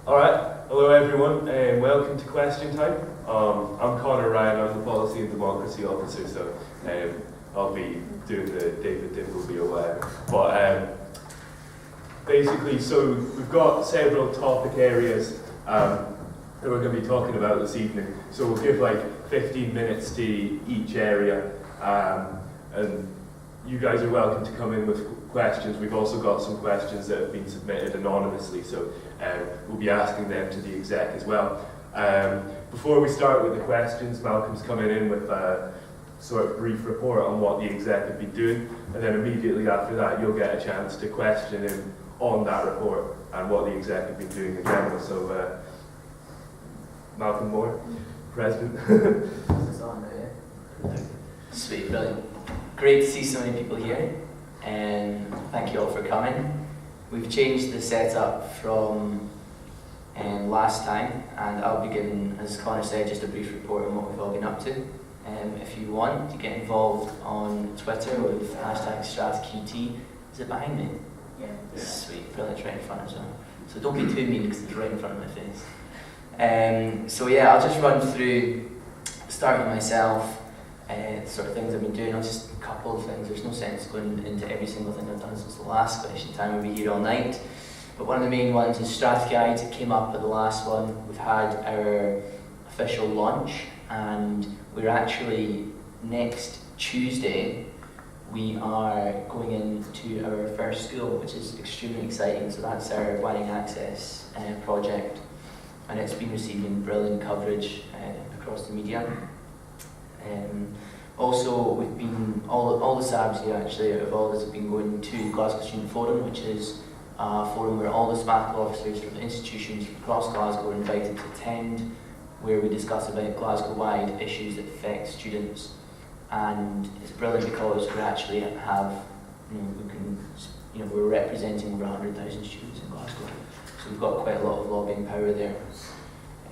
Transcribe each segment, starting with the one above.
Alright, hello everyone, and welcome to Question Time. I'm Connor Ryan, I'm the Policy and Democracy Officer, so I'll be doing the David Dimbleby or whatever. But basically, so we've got several topic areas that we're going to be talking about this evening. So we'll give like 15 minutes to each area, and you guys are welcome to come in with questions. We've also got some questions that have been submitted anonymously, so we'll be asking them to the exec as well. Before we start with the questions, Malcolm's coming in with a sort of brief report on what the exec have been doing, and then immediately after that you'll get a chance to question him on that report and what the exec have been doing in general. So Malcolm Moore, President. This is on there, yeah? Sweet, brilliant. Great to see so many people here, and thank you all for coming. We've changed the setup from last time, and I'll be giving, as Connor said, just a brief report on what we've all been up to. If you want to get involved on Twitter with #StratQT, is it behind me? Yeah. Sweet, brilliant, it's right in front as well. So don't be too mean because it's right in front of my face. So yeah, I'll just run through, starting with myself, sort of things I've been doing. I'll just a couple of things. There's no sense going into every single thing I've done since the last Question Time. We'll be here all night. But one of the main ones is Strategy Guide. It came up at the last one. We've had our official launch, and we're actually, next Tuesday, we are going into our first school, which is extremely exciting. So that's our Widening Access project, and it's been receiving brilliant coverage across the media. Also, we've been, all the SABs here actually, out of all this, have been going to the Glasgow Student Forum, which is a forum where all the sabbatical officers from institutions across Glasgow are invited to attend, where we discuss about Glasgow-wide issues that affect students. And it's brilliant because we actually have, we're representing over 100,000 students in Glasgow. So we've got quite a lot of lobbying power there.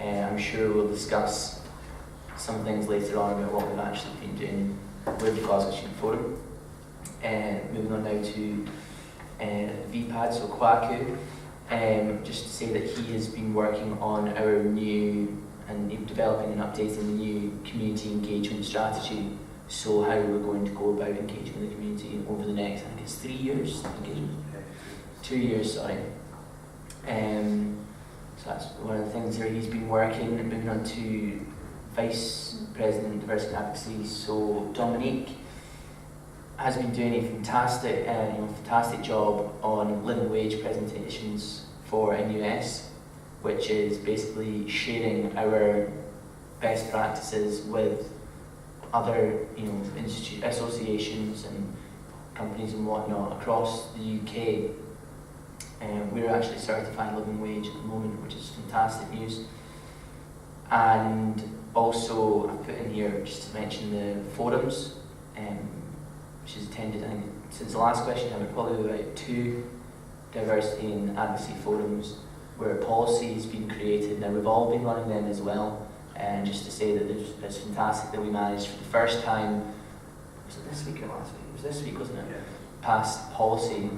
I'm sure we'll discuss some things later on about what we've actually been doing with the Glasgow Student Forum. Moving on now to VPAD, so Kwaku, just to say that he has been working on our new and developing and updating the new community engagement strategy. So how we're going to go about engaging the community over the next, I think it's 3 years, engagement? 2 years, sorry. So that's one of the things there he's been working. And moving on to Vice President Diversity and Advocacy, so Dominique has been doing a fantastic job on living wage presentations for NUS, which is basically sharing our best practices with other associations and companies and whatnot across the UK. We're actually certifying living wage at the moment, which is fantastic news. And also, I've put in here just to mention the forums, which has attended, I think, since the last Question Time, probably about 2 diversity and advocacy forums where policy has been created. Now, we've all been running them as well, and just to say that it's fantastic that we managed for the first time, was it this week or last week? It was this week, wasn't it? Yeah. Passed policy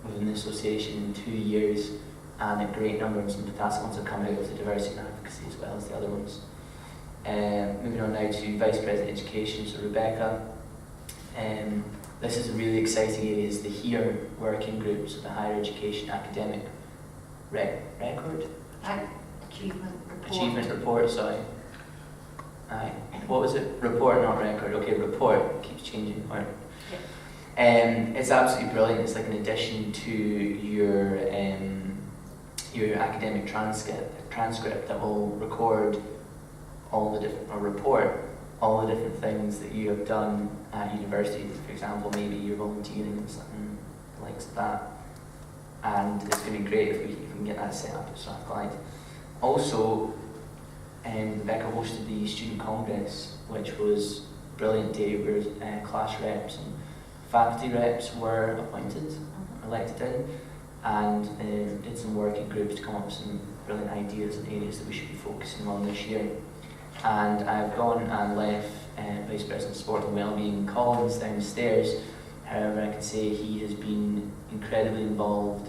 within the association in 2 years, and a great number of some fantastic ones have come out of the diversity and advocacy as well as the other ones. Moving on now to Vice President Education, so Rebecca. This is a really exciting area, is the HEAR working group, so the Higher Education Academic Record? Achievement Report, sorry. Aye. What was it? Report, not record. Okay, report. It keeps changing. Right. Yeah. It's absolutely brilliant. It's like an addition to your academic transcript that will record report all the different things that you have done at university. For example, maybe you're volunteering and something like that. And it's going to be great if we can get that set up at Strathclyde. Also, Rebecca hosted the Student Congress, which was a brilliant day where class reps and faculty reps were appointed, elected in, and did some working groups to come up with some brilliant ideas and areas that we should be focusing on this year. And I've gone and left Vice President of Sport and Wellbeing Collins downstairs. However, I can say he has been incredibly involved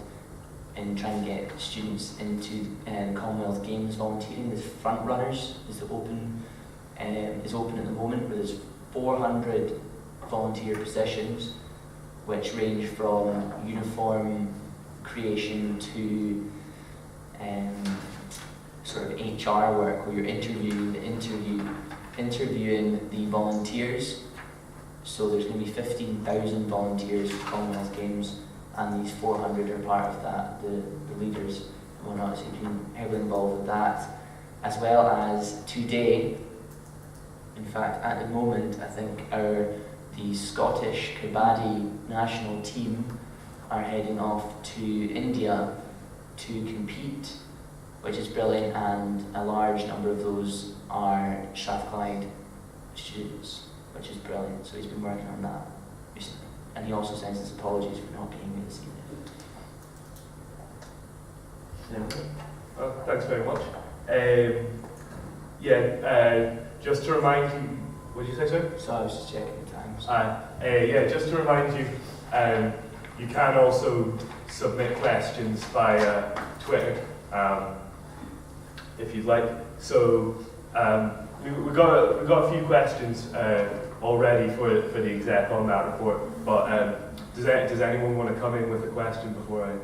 in trying to get students into Commonwealth Games volunteering. There's Front Runners is open at the moment, where there's 400 volunteer positions, which range from uniform creation to sort of HR work, where you're interviewing the volunteers. So there's going to be 15,000 volunteers for Commonwealth Games, and these 400 are part of that, the leaders and whatnot, so you've been heavily involved with that. As well as today, in fact at the moment, I think the Scottish Kabaddi national team are heading off to India to compete, which is brilliant, and a large number of those are Strathclyde students, which is brilliant. So he's been working on that recently. And he also sends his apologies for not being here this evening. Well, thanks very much. Just to remind you, what did you say, sir? So I was just checking the times. Just to remind you, you can also submit questions via Twitter, if you'd like. So we got a few questions already for the exec on that report, but does anyone want to come in with a question before I?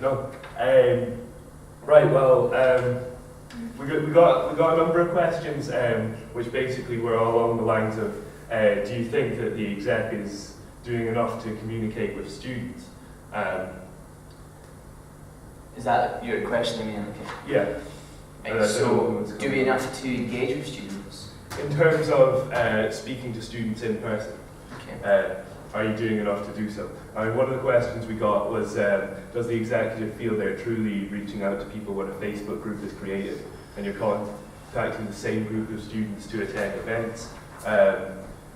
No. Right. Well, we got a number of questions, which basically were all along the lines of, do you think that the exec is doing enough to communicate with students? Is that your question, I mean? Okay. Yeah. So, do we enough to engage with students? In terms of speaking to students in person, Okay. are you doing enough to do so? I mean, one of the questions we got was, does the executive feel they're truly reaching out to people when a Facebook group is created and you're contacting the same group of students to attend events?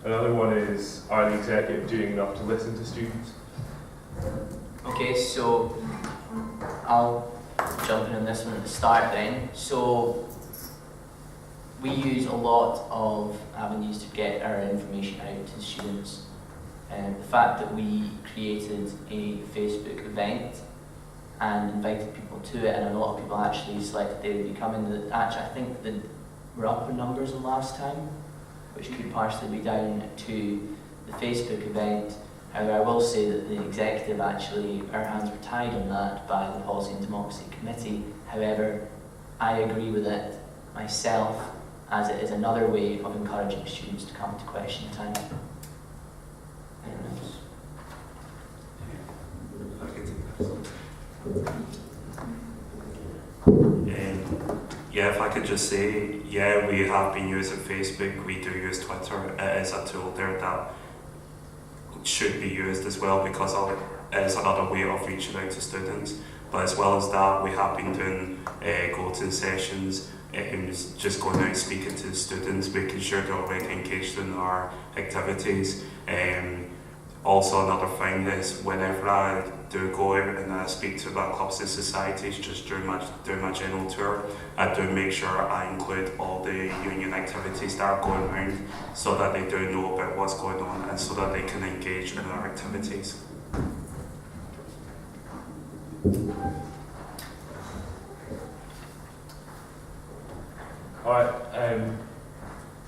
Another one is, are the executive doing enough to listen to students? Okay, so I'll jump in on this one at the start then. So we use a lot of avenues to get our information out to students. The fact that we created a Facebook event and invited people to it, and a lot of people actually selected they would be coming. I think that we're up in numbers than last time, which could partially be down to the Facebook event. However, I will say that the executive actually, our hands were tied on that by the Policy and Democracy Committee. However, I agree with it myself, as it is another way of encouraging students to come to question time. Anyone else? If I could just say, yeah, we have been using Facebook, we do use Twitter. It is a tool there that should be used as well, because it is another way of reaching out to students. But as well as that, we have been doing go-to sessions, just going out and speaking to the students, making sure they're already engaged in our activities. Also, another thing is, whenever I do go out and I speak to the clubs and societies, just during my general tour, I do make sure I include all the union activities that are going around, so that they do know about what's going on and so that they can engage in our activities. All right.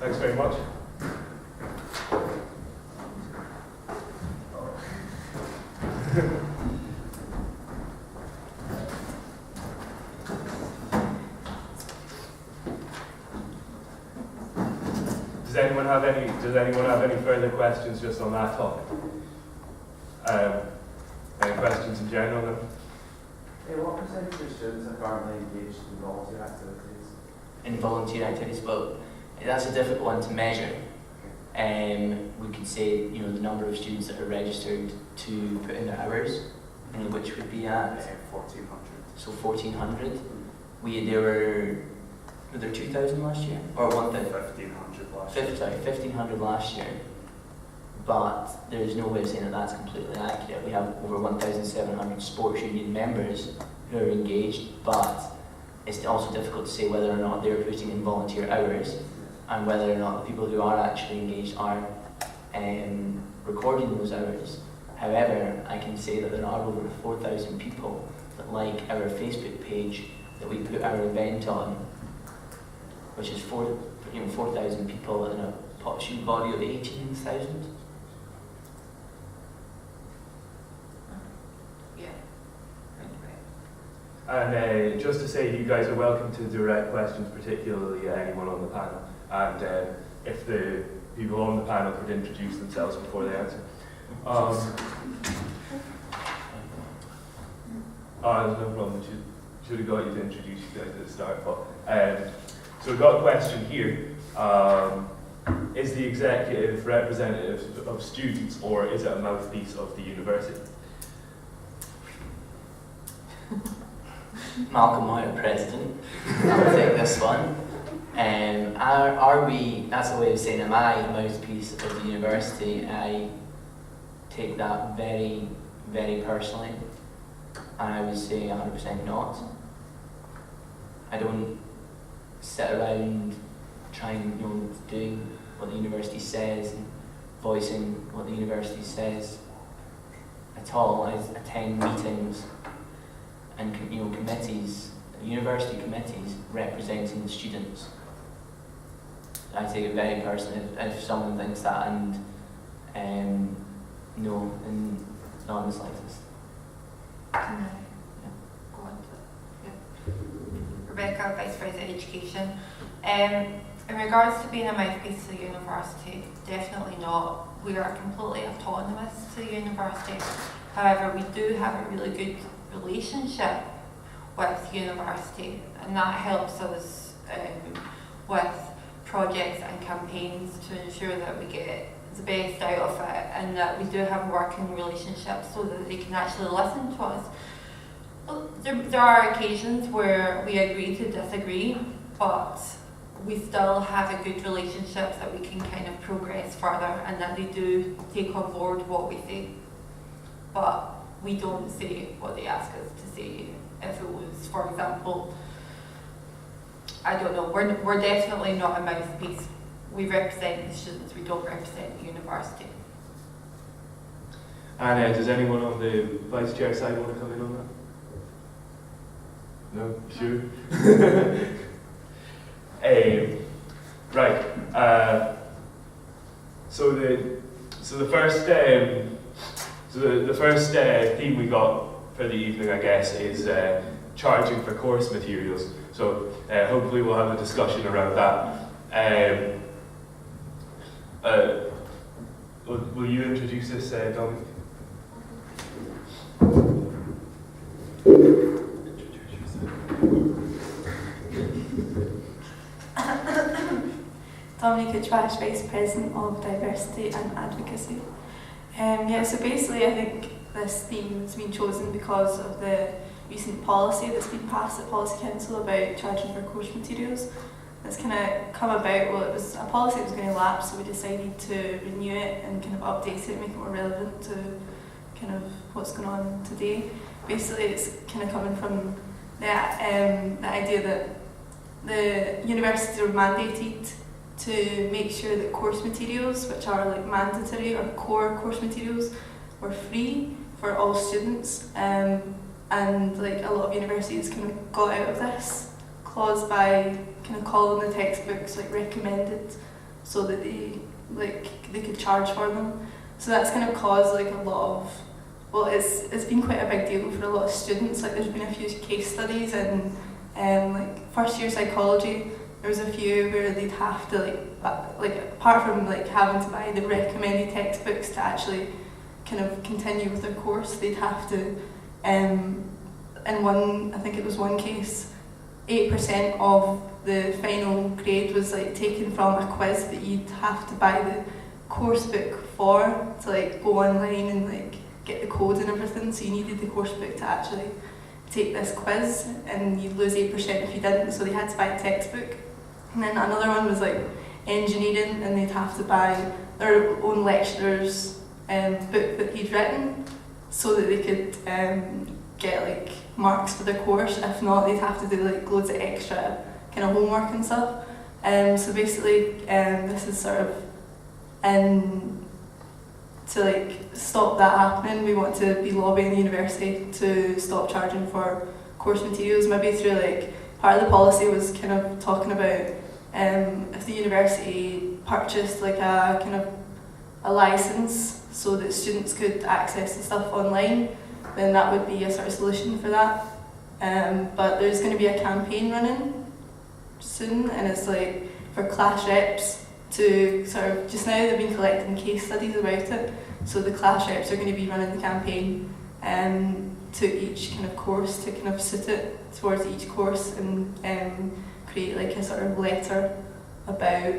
Thanks very much. Does anyone have any further questions just on that topic? Any questions in general? Then? What percentage of students are currently engaged in volunteer activities? In volunteer activities, well, that's a difficult one to measure. We could say, the number of students that are registered to put in their hours, which would be at 1,400. So 1,400. Were there 2,000 last year, or 1,000? 1,500 last year. 1,500 last year. But there's no way of saying that that's completely accurate. We have over 1,700 sports union members who are engaged, but it's also difficult to say whether or not they're putting in volunteer hours, and whether or not the people who are actually engaged are recording those hours. However, I can say that there are over 4,000 people that like our Facebook page that we put our event on, which is 4,000 people in a population body of 18,000. And just to say, you guys are welcome to direct questions, particularly anyone on the panel. And if the people on the panel could introduce themselves before they answer. There's no problem. Should have got you to introduce you guys at the start. But so we've got a question here. Is the executive representative of students, or is it a mouthpiece of the university? Malcolm, our president, I'll take this one. Are we, that's a way of saying, am I a mouthpiece of the university? I take that very, very personally, and I would say 100% not. I don't sit around trying, doing what the university says and voicing what the university says at all. I attend meetings and committees, university committees representing the students. I take it very personally if someone thinks that, and no, and not in the slightest. Go on to Rebecca, Vice President Education. In regards to being a mouthpiece to the university, definitely not. We are completely autonomous to the university. However, we do have a really good relationship with the university, and that helps us with projects and campaigns to ensure that we get the best out of it, and that we do have working relationships so that they can actually listen to us. There are occasions where we agree to disagree, but we still have a good relationship that we can kind of progress further, and that they do take on board what we say. But we don't say what they ask us to say. If it was, for example, I don't know, we're definitely not a mouthpiece. We represent the students, we don't represent the university. And does anyone on the vice chair side want to come in on that? No? Sure? Right. So the first theme we got for the evening, I guess, is charging for course materials. So hopefully we'll have a discussion around that. Will you introduce this, Dominic? Dominic Uchwash, Vice President of Diversity and Advocacy. So basically I think this theme has been chosen because of the recent policy that's been passed at Policy Council about charging for course materials. That's kind of come about, well, it was a policy that was going to lapse, so we decided to renew it and kind of update it, make it more relevant to kind of what's going on today. Basically it's kind of coming from the idea that the universities are mandated to make sure that course materials, which are like mandatory or core course materials, were free for all students, and like a lot of universities kind of got out of this clause by kind of calling the textbooks like recommended, so that they could charge for them. So that's kind of caused like a lot of, well, it's been quite a big deal for a lot of students. Like there's been a few case studies in like first year psychology. There was a few where they'd have to like apart from like having to buy the recommended textbooks to actually kind of continue with their course, they'd have to in one, I think it was one case, 8% of the final grade was like taken from a quiz that you'd have to buy the course book for, to like go online and like get the code and everything. So you needed the course book to actually take this quiz, and you'd lose 8% if you didn't, so they had to buy a textbook. And then another one was like engineering, and they'd have to buy their own lecturer's book that he'd written, so that they could get like marks for their course. If not, they'd have to do like loads of extra kind of homework and stuff. So basically this is sort of to like stop that happening, we want to be lobbying the university to stop charging for course materials. Maybe through like part of the policy was kind of talking about if the university purchased like a kind of a license so that students could access the stuff online, then that would be a sort of solution for that. But there's going to be a campaign running soon, and it's like for class reps to sort of, just now they've been collecting case studies about it, so the class reps are going to be running the campaign to each kind of course to kind of suit it towards each course, and create like a sort of letter about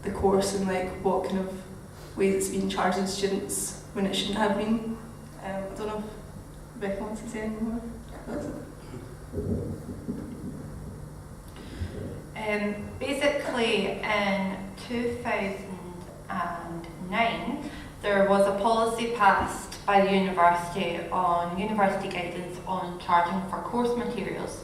the course and like what kind of ways it's been charging students when it shouldn't have been. I don't know if Rebecca wants to say any more. That's it. Basically, in 2009, there was a policy passed by the university on university guidance on charging for course materials.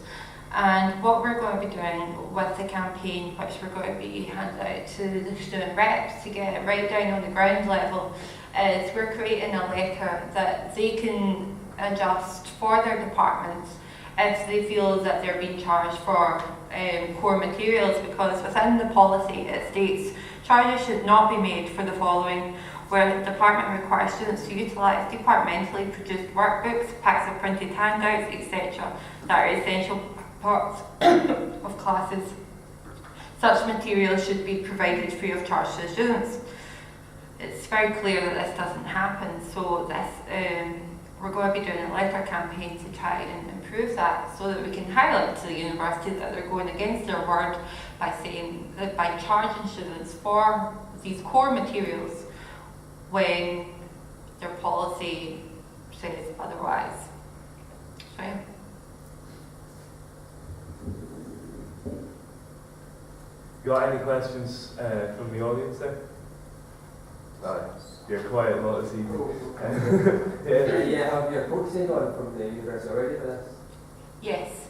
And what we're going to be doing with the campaign, which we're going to be handing out to the student reps to get it right down on the ground level, is we're creating a letter that they can adjust for their departments if they feel that they're being charged for core materials, because within the policy it states charges should not be made for the following: where the department requires students to utilise departmentally produced workbooks, packs of printed handouts, etc. that are essential parts of classes. Such materials should be provided free of charge to the students. It's very clear that this doesn't happen, so this we're going to be doing a letter campaign to try and improve that, so that we can highlight to the university that they're going against their word by saying that by charging students for these core materials when their policy says otherwise. Sorry. Got any questions from the audience there? You're quiet a lot this evening. Have you approached anyone from the university already for this? Yes.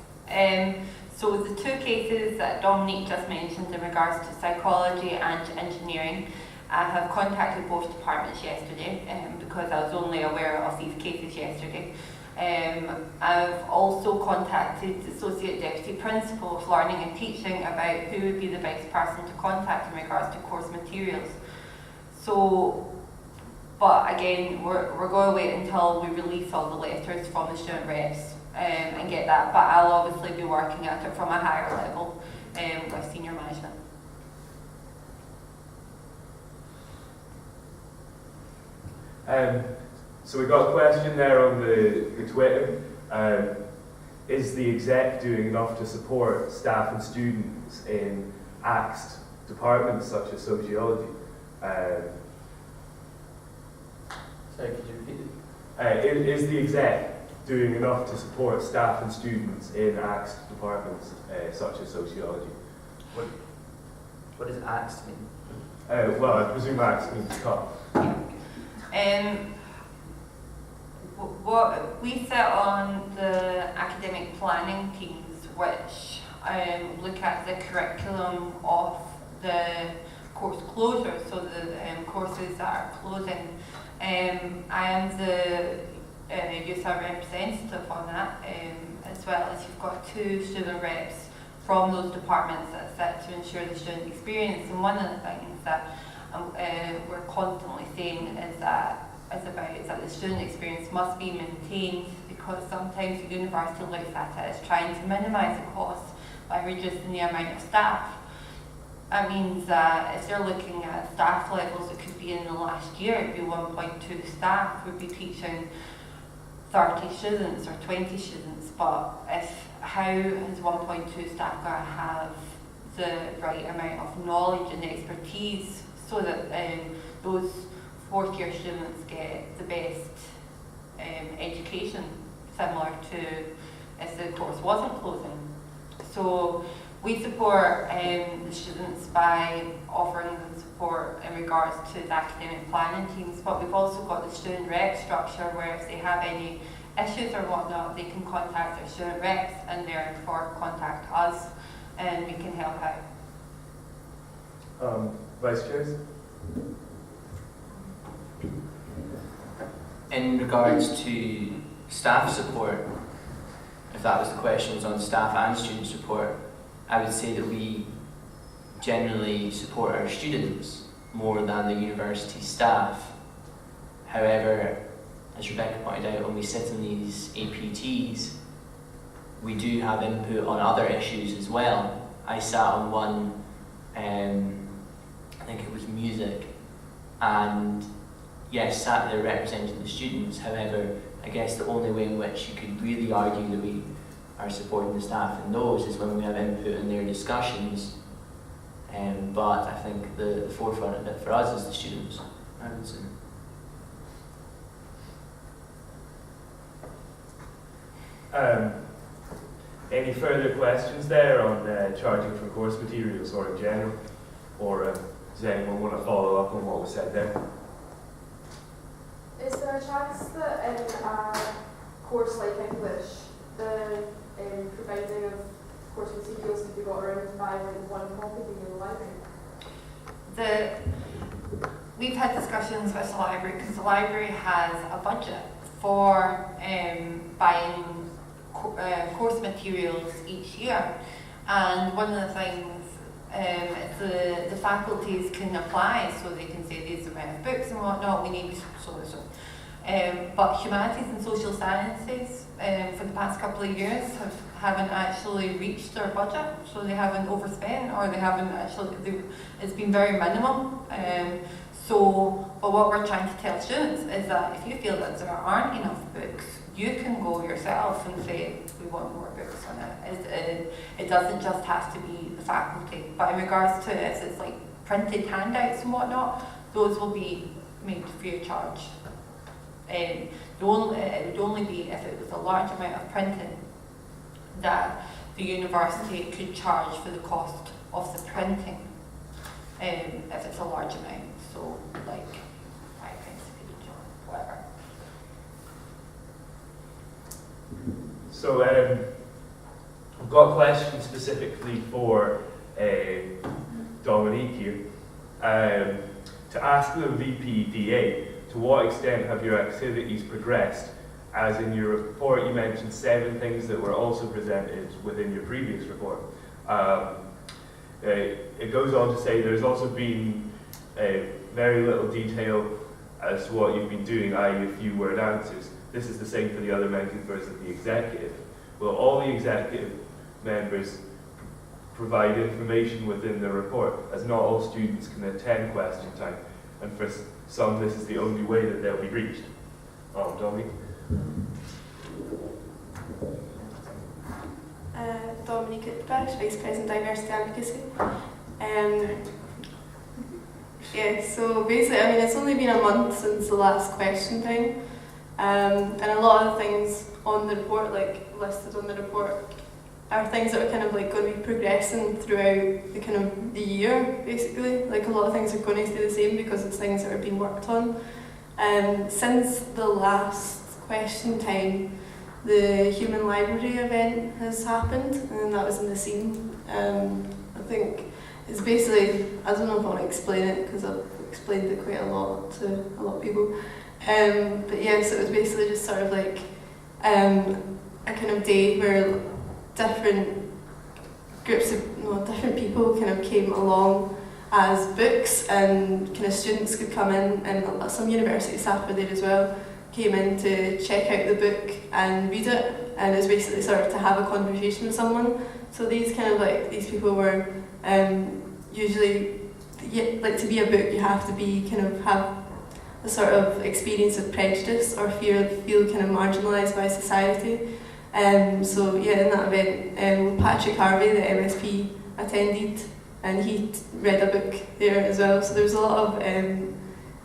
So the two cases that Dominique just mentioned in regards to psychology and engineering, I have contacted both departments yesterday because I was only aware of these cases yesterday. I've also contacted the Associate Deputy Principal of Learning and Teaching about who would be the best person to contact in regards to course materials. So, but again, we're going to wait until we release all the letters from the student reps and get that, but I'll obviously be working at it from a higher level with senior management. So we got a question there on the Twitter. Is the exec doing enough to support staff and students in axed departments such as sociology? Sorry, could you repeat it? Is the exec doing enough to support staff and students in axed departments such as sociology? What does AXE mean? Well, I presume axed means cut. What we sit on the academic planning teams, which look at the curriculum of the course closure, so the courses that are closing. I am the youth representative on that, as well as you've got two student reps from those departments that sit to ensure the student experience. And one of the things that we're constantly saying is that the student experience must be maintained, because sometimes the university looks at it as trying to minimise the cost by reducing the amount of staff. That means that if they're looking at staff levels, it could be in the last year, it'd be 1.2 staff would be teaching 30 students or 20 students, but how is 1.2 staff going to have the right amount of knowledge and expertise so that those fourth year students get the best education, similar to if the course wasn't closing? So we support the students by offering them support in regards to the academic planning teams, but we've also got the student rep structure where if they have any issues or whatnot, they can contact their student reps and therefore contact us and we can help out. Vice Chairs? in regards to staff support, if that was the question, was on staff and student support, I would say that we generally support our students more than the university staff. However, as Rebecca pointed out, when we sit in these APTs, we do have input on other issues as well. I sat on one, I think it was music, and yes, sat there representing the students. However, I guess the only way in which you could really argue that we are supporting the staff in those is when we have input in their discussions. But I think the forefront of it for us is the students, I would say. Any further questions there on charging for course materials or in general? Or does anyone want to follow up on what was said there? Is there a chance that in a course like English, the providing of course materials could be got around by one copy in the library? We've had discussions with the library because the library has a budget for buying course materials each year, and one of the things the faculties can apply, so they can say these are amount of books and whatnot, we need so and so. But humanities and social sciences for the past couple of years haven't actually reached their budget, so they haven't overspent, or they haven't actually, it's been very minimum. But what we're trying to tell students is that if you feel that there aren't enough books, you can go yourself and say, we want more books on it. It doesn't just have to be the faculty. But in regards to if it's like printed handouts and whatnot, those will be made free of charge. It would only be if it was a large amount of printing that the university could charge for the cost of the printing, if it's a large amount. So like 5 pence a page or whatever. So I've got a question specifically for Dominique here. To ask the VPDA, to what extent have your activities progressed? As in your report, you mentioned 7 things that were also presented within your previous report. It goes on to say there's also been very little detail as to what you've been doing, i.e. a few word answers. This is the same for the other members of the executive. Will all the executive members provide information within the report, as not all students can attend question time, and for some this is the only way that they'll be reached? Dominique? Dominique Utrecht, Vice President Diversity Advocacy. Yeah, so basically, I mean, it's only been a month since the last question time, and a lot of the things on the report, like listed on the report, are things that are kind of like going to be progressing throughout the kind of the year, basically. Like a lot of things are going to stay the same because it's things that are being worked on. Since the last question time, the Human Library event has happened, and that was in the scene. I think it's basically, I don't know if I want to explain it because I've explained it quite a lot to a lot of people. But yeah, so it was basically just sort of like a kind of day where different groups of different people kind of came along as books, and kind of students could come in, and some university staff were there as well, came in to check out the book and read it, and it was basically sort of to have a conversation with someone. So these kind of like, these people were usually, like to be a book you have to be kind of have a sort of experience of prejudice or feel kind of marginalised by society. So yeah, in that event, Patrick Harvey, the MSP, attended, and he read a book there as well. So there was a lot of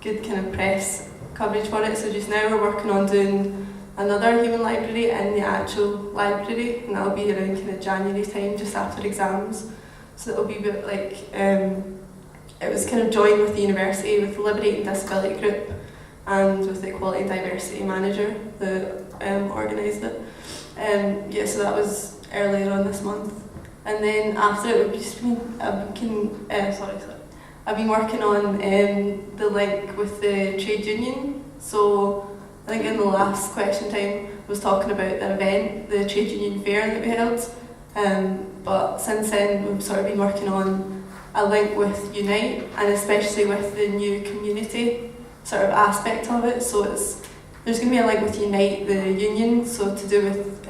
good kind of press coverage for it. So just now we're working on doing another human library in the actual library, and that'll be around kind of January time, just after exams. So it'll be a bit like, it was kind of joined with the university, with the Liberating Disability Group, and with the Equality and Diversity Manager that organised it. Yeah, so that was earlier on this month. And then after it, we've just been, I've been working on the link with the trade union. So I think in the last question time was talking about the event, the trade union fair that we held. But since then we've sort of been working on a link with Unite, and especially with the new community sort of aspect of it. So there's going to be a link with Unite, the union, so to do with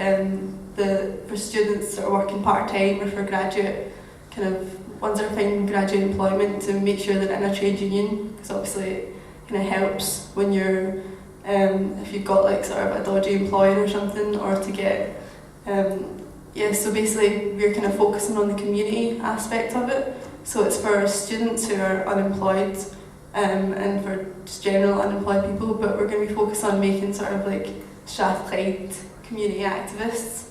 for students that are working part-time or for graduate, kind of ones that are finding graduate employment, to make sure they're in a trade union, because obviously it kind of helps when you're, if you've got like sort of a dodgy employer or something, or to get, so basically we're kind of focusing on the community aspect of it. So it's for students who are unemployed, and for just general unemployed people, but we're going to be focused on making sort of like Strathclyde community activists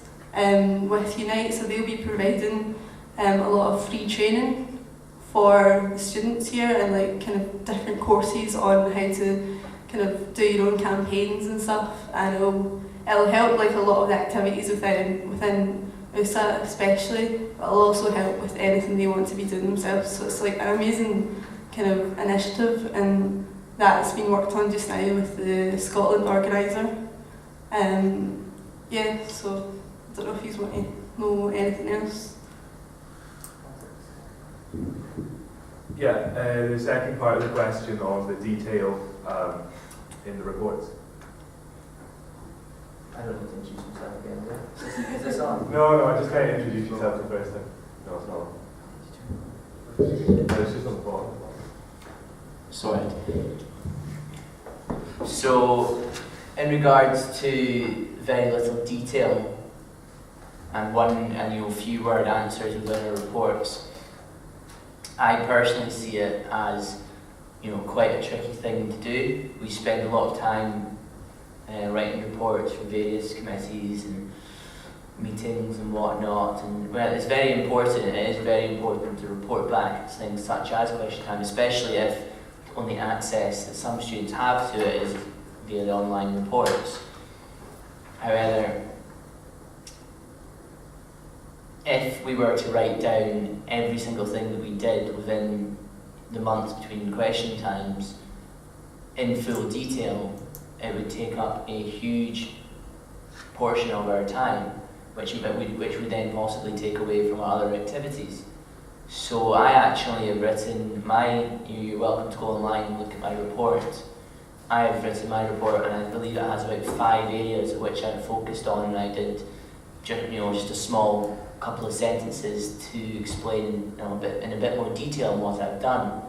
with Unite. So they'll be providing a lot of free training for the students here, and like kind of different courses on how to kind of do your own campaigns and stuff, and it'll help like a lot of the activities within USA especially, but it'll also help with anything they want to be doing themselves. So it's like an amazing kind of initiative, and that's been worked on just now with the Scotland organiser. So I don't know if you want to know anything else. Yeah, the second part of the question on the detail in the reports. I don't need to introduce myself again, do I? Is this on? No, I just can't introduce yourself the first time. No, it's not. No, it's just on the bottom. Sorry. So, in regards to very little detail and few word answers within our reports, I personally see it as quite a tricky thing to do. We spend a lot of time writing reports for various committees and meetings and whatnot, and it's very important. It is very important to report back things such as question time, especially if the only access that some students have to it is via the online reports. However, if we were to write down every single thing that we did within the months between question times in full detail, it would take up a huge portion of our time, which would then possibly take away from our other activities. So I actually have written you're welcome to go online and look at my report. I have written my report, and I believe it has about 5 areas which I've focused on, and I did just a small couple of sentences to explain in a bit more detail what I've done.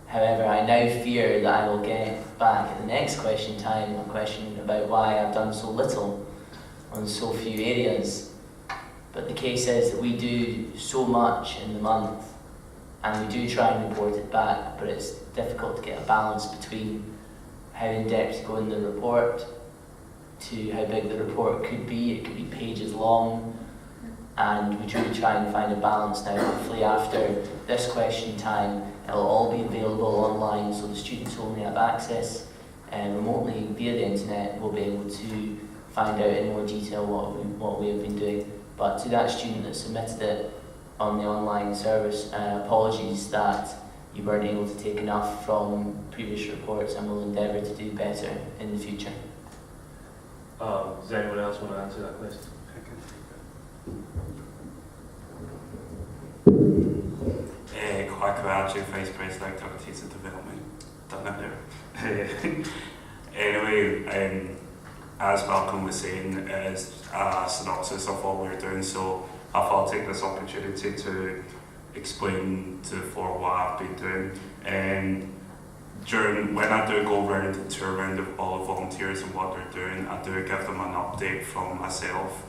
However, I now fear that I will get back at the next question time a question about why I've done so little on so few areas. But the case is that we do so much in the month, and we do try and report it back, but it's difficult to get a balance between how in-depth to go in the report to how big the report could be. It could be pages long, and we do try and find a balance now. Hopefully after this question time, it'll all be available online, so the students who only have access remotely via the internet will be able to find out in more detail what we have been doing. But to that student that submitted it on the online service, apologies that you weren't able to take enough from previous reports, and will endeavour to do better in the future. Does anyone else want to answer that question? Kwakwaji, Vice President Activities and Development. Done that there. Anyway, as Malcolm was saying, it is a synopsis of what we're doing, so I thought I'd take this opportunity to explain to the floor what I've been doing. When I do go around and tour around of all the volunteers and what they're doing, I do give them an update from myself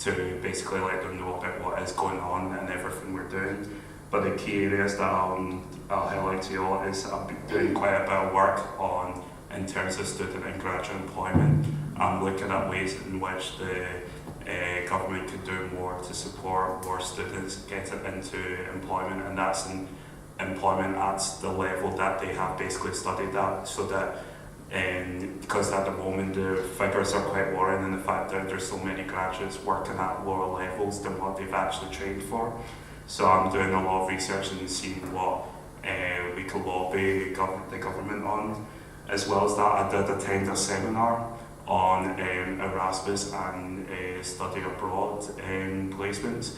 to basically let them know about what is going on and everything we're doing. But the key areas that I'll highlight to you all is I've been doing quite a bit of work in terms of student and graduate employment. I'm looking at ways in which the government could do more to support more students getting into employment, and that's in employment at the level that they have basically studied at, so that because at the moment the figures are quite worrying in the fact that there's so many graduates working at lower levels than what they've actually trained for. So I'm doing a lot of research and seeing what we could lobby the government on. As well as that, I did attend a seminar on Erasmus and study abroad placements.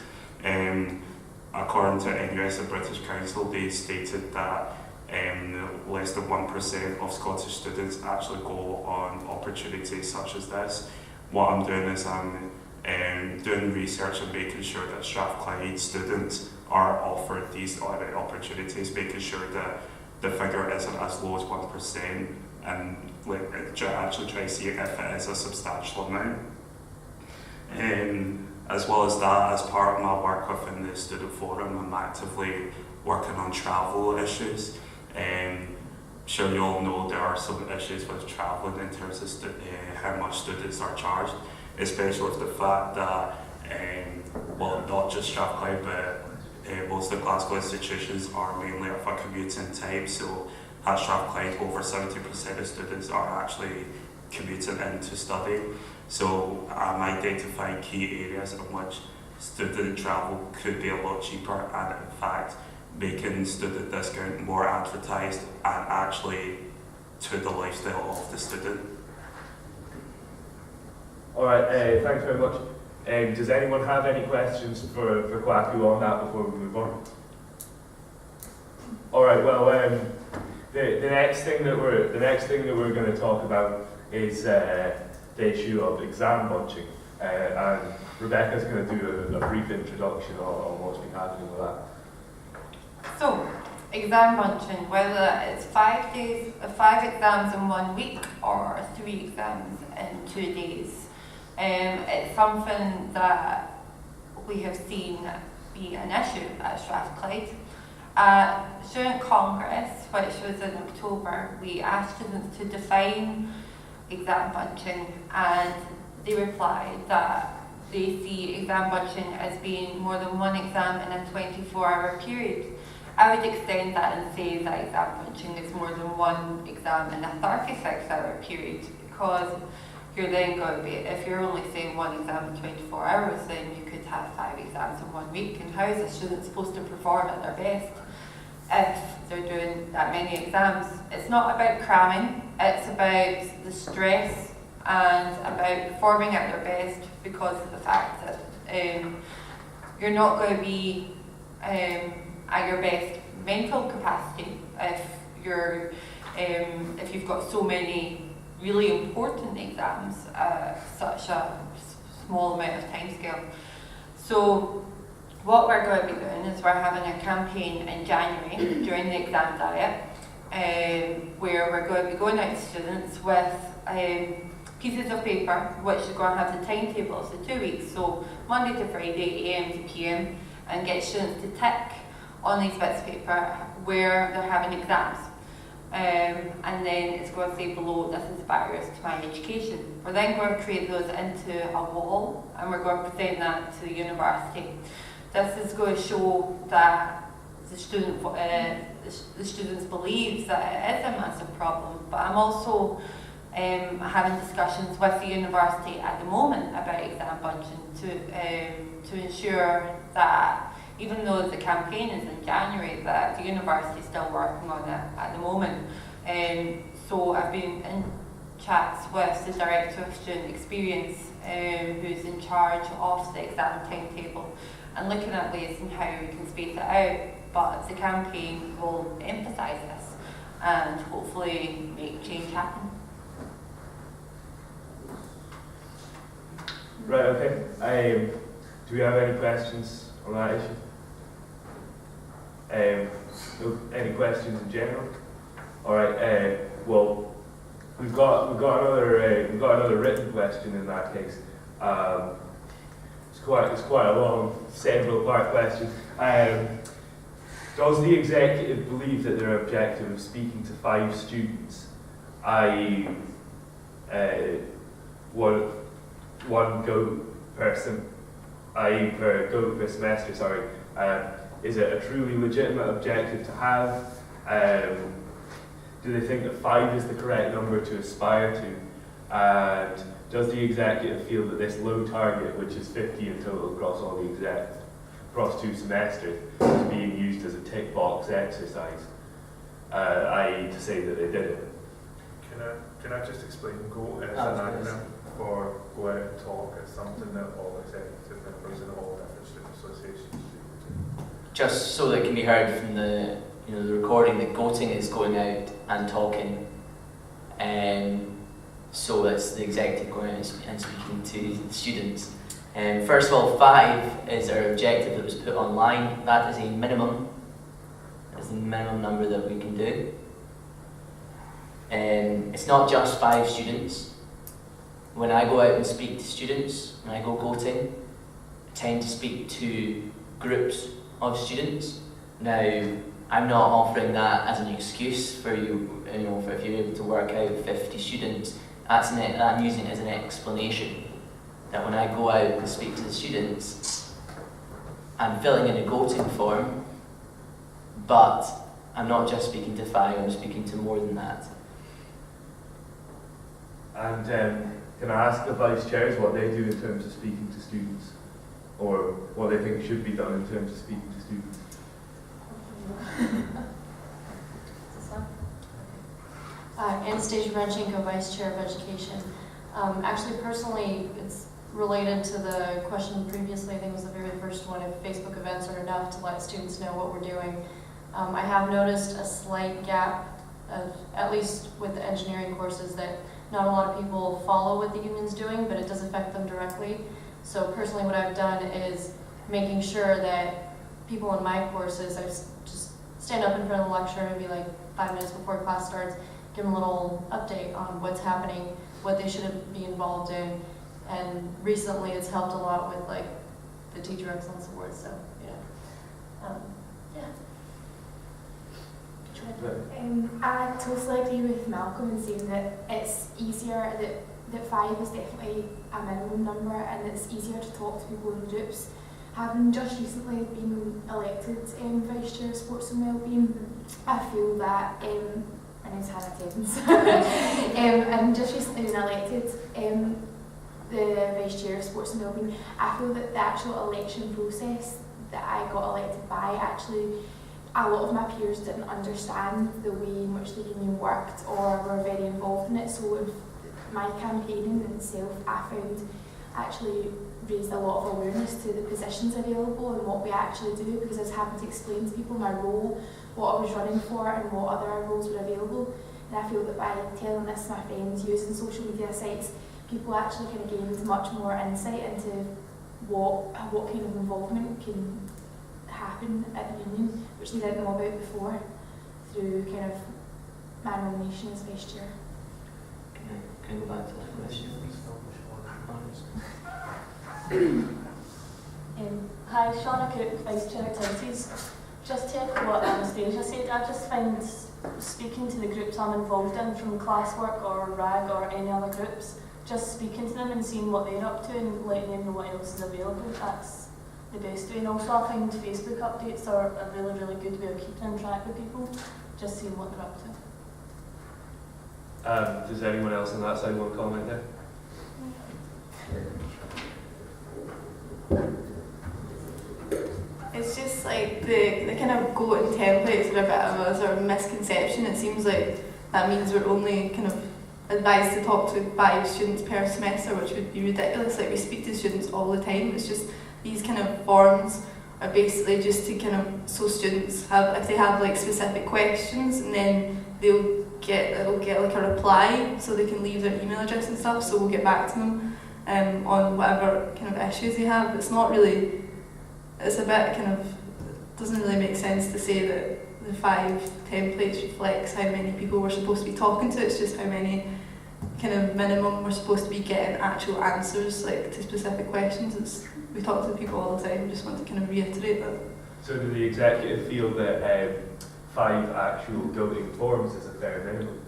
According to NUS and British Council, they stated that less than 1% of Scottish students actually go on opportunities such as this. What I'm doing is I'm doing research and making sure that Strathclyde students are offered these opportunities, making sure that the figure isn't as low as 1%, and actually try to see if it is a substantial amount. As well as that, as part of my work within the Student Forum, I'm actively working on travel issues. Sure, you all know there are some issues with travelling in terms of how much students are charged, especially with the fact that, well, not just Strathclyde, but most of the Glasgow institutions are mainly of a commuting type. So at Strathclyde, over 70% of students are actually commuting in to study. So I'm identifying key areas in which student travel could be a lot cheaper, and in fact making student discount more advertised and actually to the lifestyle of the student. Alright, thanks very much. Does anyone have any questions for Kwaku on that before we move on? Alright, well, the next thing that we're going to talk about is the issue of exam bunching, and Rebecca's going to do a brief introduction on what's been happening with that. So, exam bunching, whether it's 5 exams in 1 week or 3 exams in 2 days, it's something that we have seen be an issue at Strathclyde. At Student Congress, which was in October, we asked students to define exam bunching, and they replied that they see exam bunching as being more than 1 exam in a 24-hour period. I would extend that and say that exam bunching is more than 1 exam in a 36-hour period, because you're then going to be, if you're only saying 1 exam in 24 hours, then you could have 5 exams in 1 week. And how is a student supposed to perform at their best if they're doing that many exams? It's not about cramming, it's about the stress and about performing at their best, because of the fact that you're not going to be at your best mental capacity if you've got so many really important exams at such a small amount of time scale. So what we're going to be doing is we're having a campaign in January during the exam diet, where we're going to be going out to students with pieces of paper which is going to have the timetables of the 2 weeks, so Monday to Friday, AM to PM, and get students to tick on these bits of paper where they're having exams. And then it's going to say below, this is barriers to my education. We're then going to create those into a wall, and we're going to present that to the university. This is going to show that the students believe that it is a massive problem, but I'm also having discussions with the university at the moment about exam bunching to ensure that, even though the campaign is in January, that the university is still working on it at the moment. So I've been in chats with the Director of Student Experience, who's in charge of the exam timetable, and looking at ways in how we can space it out. But the campaign will emphasise this and hopefully make change happen. Right, okay. Do we have any questions on that issue? Any questions in general? All right. Well, we've got another written question in that case. It's quite a long, several part question. Does the executive believe that their objective of speaking to 5 students, i.e., one GOAT person, i.e. per GOAT per semester, sorry, is it a truly legitimate objective to have? Do they think that 5 is the correct number to aspire to? And does the executive feel that this low target, which is 50 in total across all the exams, across 2 semesters, is being used as a tick box exercise, i.e. to say that they did it? Can I just explain? GOAT is Oh, an please. acronym for Go Out and Talk. It's something that all executive members in all different student associations do. Just so that it can be heard from the the recording, that goating is going out and talking, so that's the executive going out and speaking to the students. First of all, 5 is our objective that was put online. That is a minimum. That's the minimum number that we can do. It's not just 5 students. When I go out and speak to students, when I go goating, I tend to speak to groups of students. Now, I'm not offering that as an excuse for you, for if you're able to work out 50 students. I'm using it as an explanation that when I go out and speak to the students, I'm filling in a goating form, but I'm not just speaking to 5, I'm speaking to more than that. And can I ask the vice chairs what they do in terms of speaking to students, or what they think should be done in terms of speaking to students? Anastasia Branchenko, Vice Chair of Education. Actually, personally, it's related to the question previously. I think it was the very first one, if Facebook events are enough to let students know what we're doing. I have noticed a slight gap, at least with the engineering courses, that not a lot of people follow what the union's doing, but it does affect them directly. So personally, what I've done is making sure that people in my courses, I just stand up in front of the lecturer and be like 5 minutes before class starts, give them a little update on what's happening, what they should be involved in. And recently it's helped a lot with like the Teacher Excellence Awards, so I totally agree with Malcolm in saying that it's easier, that 5 is definitely a minimum number, and it's easier to talk to people in groups. Having just recently been elected Vice Chair of Sports and Wellbeing, I feel that, my name's Hannah Tevens, and just recently been elected the Vice Chair of Sports and Wellbeing, I feel that the actual election process that I got elected by, actually, a lot of my peers didn't understand the way in which the union worked or were very involved in it. So with my campaigning in itself, I found actually raised a lot of awareness to the positions available and what we actually do, because I was having to explain to people my role, what I was running for and what other roles were available. And I feel that by telling this to my friends, using social media sites, people actually kind of gained much more insight into what kind of involvement can happen at the union, which they didn't know about before, through kind of my nomination as Vice Chair. Can I go back to that question? Hi, Shauna Cook, Vice Chair Activities. Just to echo what Anastasia said, I just find speaking to the groups I'm involved in, from classwork or RAG or any other groups, just speaking to them and seeing what they're up to and letting them know what else is available, that's the best way. And also I find Facebook updates are a really, really good way of keeping in track with people, just seeing what they're up to. Does anyone else on that side want to comment there? It's just like the kind of goating templates are a bit of a sort of misconception. It seems like that means we're only kind of advised to talk to 5 students per semester, which would be ridiculous. Like, we speak to students all the time. It's just these kind of forms are basically just to kind of, so students have, if they have like specific questions, and then they'll get like a reply, so they can leave their email address and stuff, so we'll get back to them on whatever kind of issues they have. It's not really, it's a bit kind of, doesn't really make sense to say that the 5 templates reflects how many people we're supposed to be talking to. It's just how many kind of minimum we're supposed to be getting actual answers like to specific questions. We talk to people all the time. We just want to kind of reiterate that. So do the executive feel that 5 actual goating forms is a fair minimum?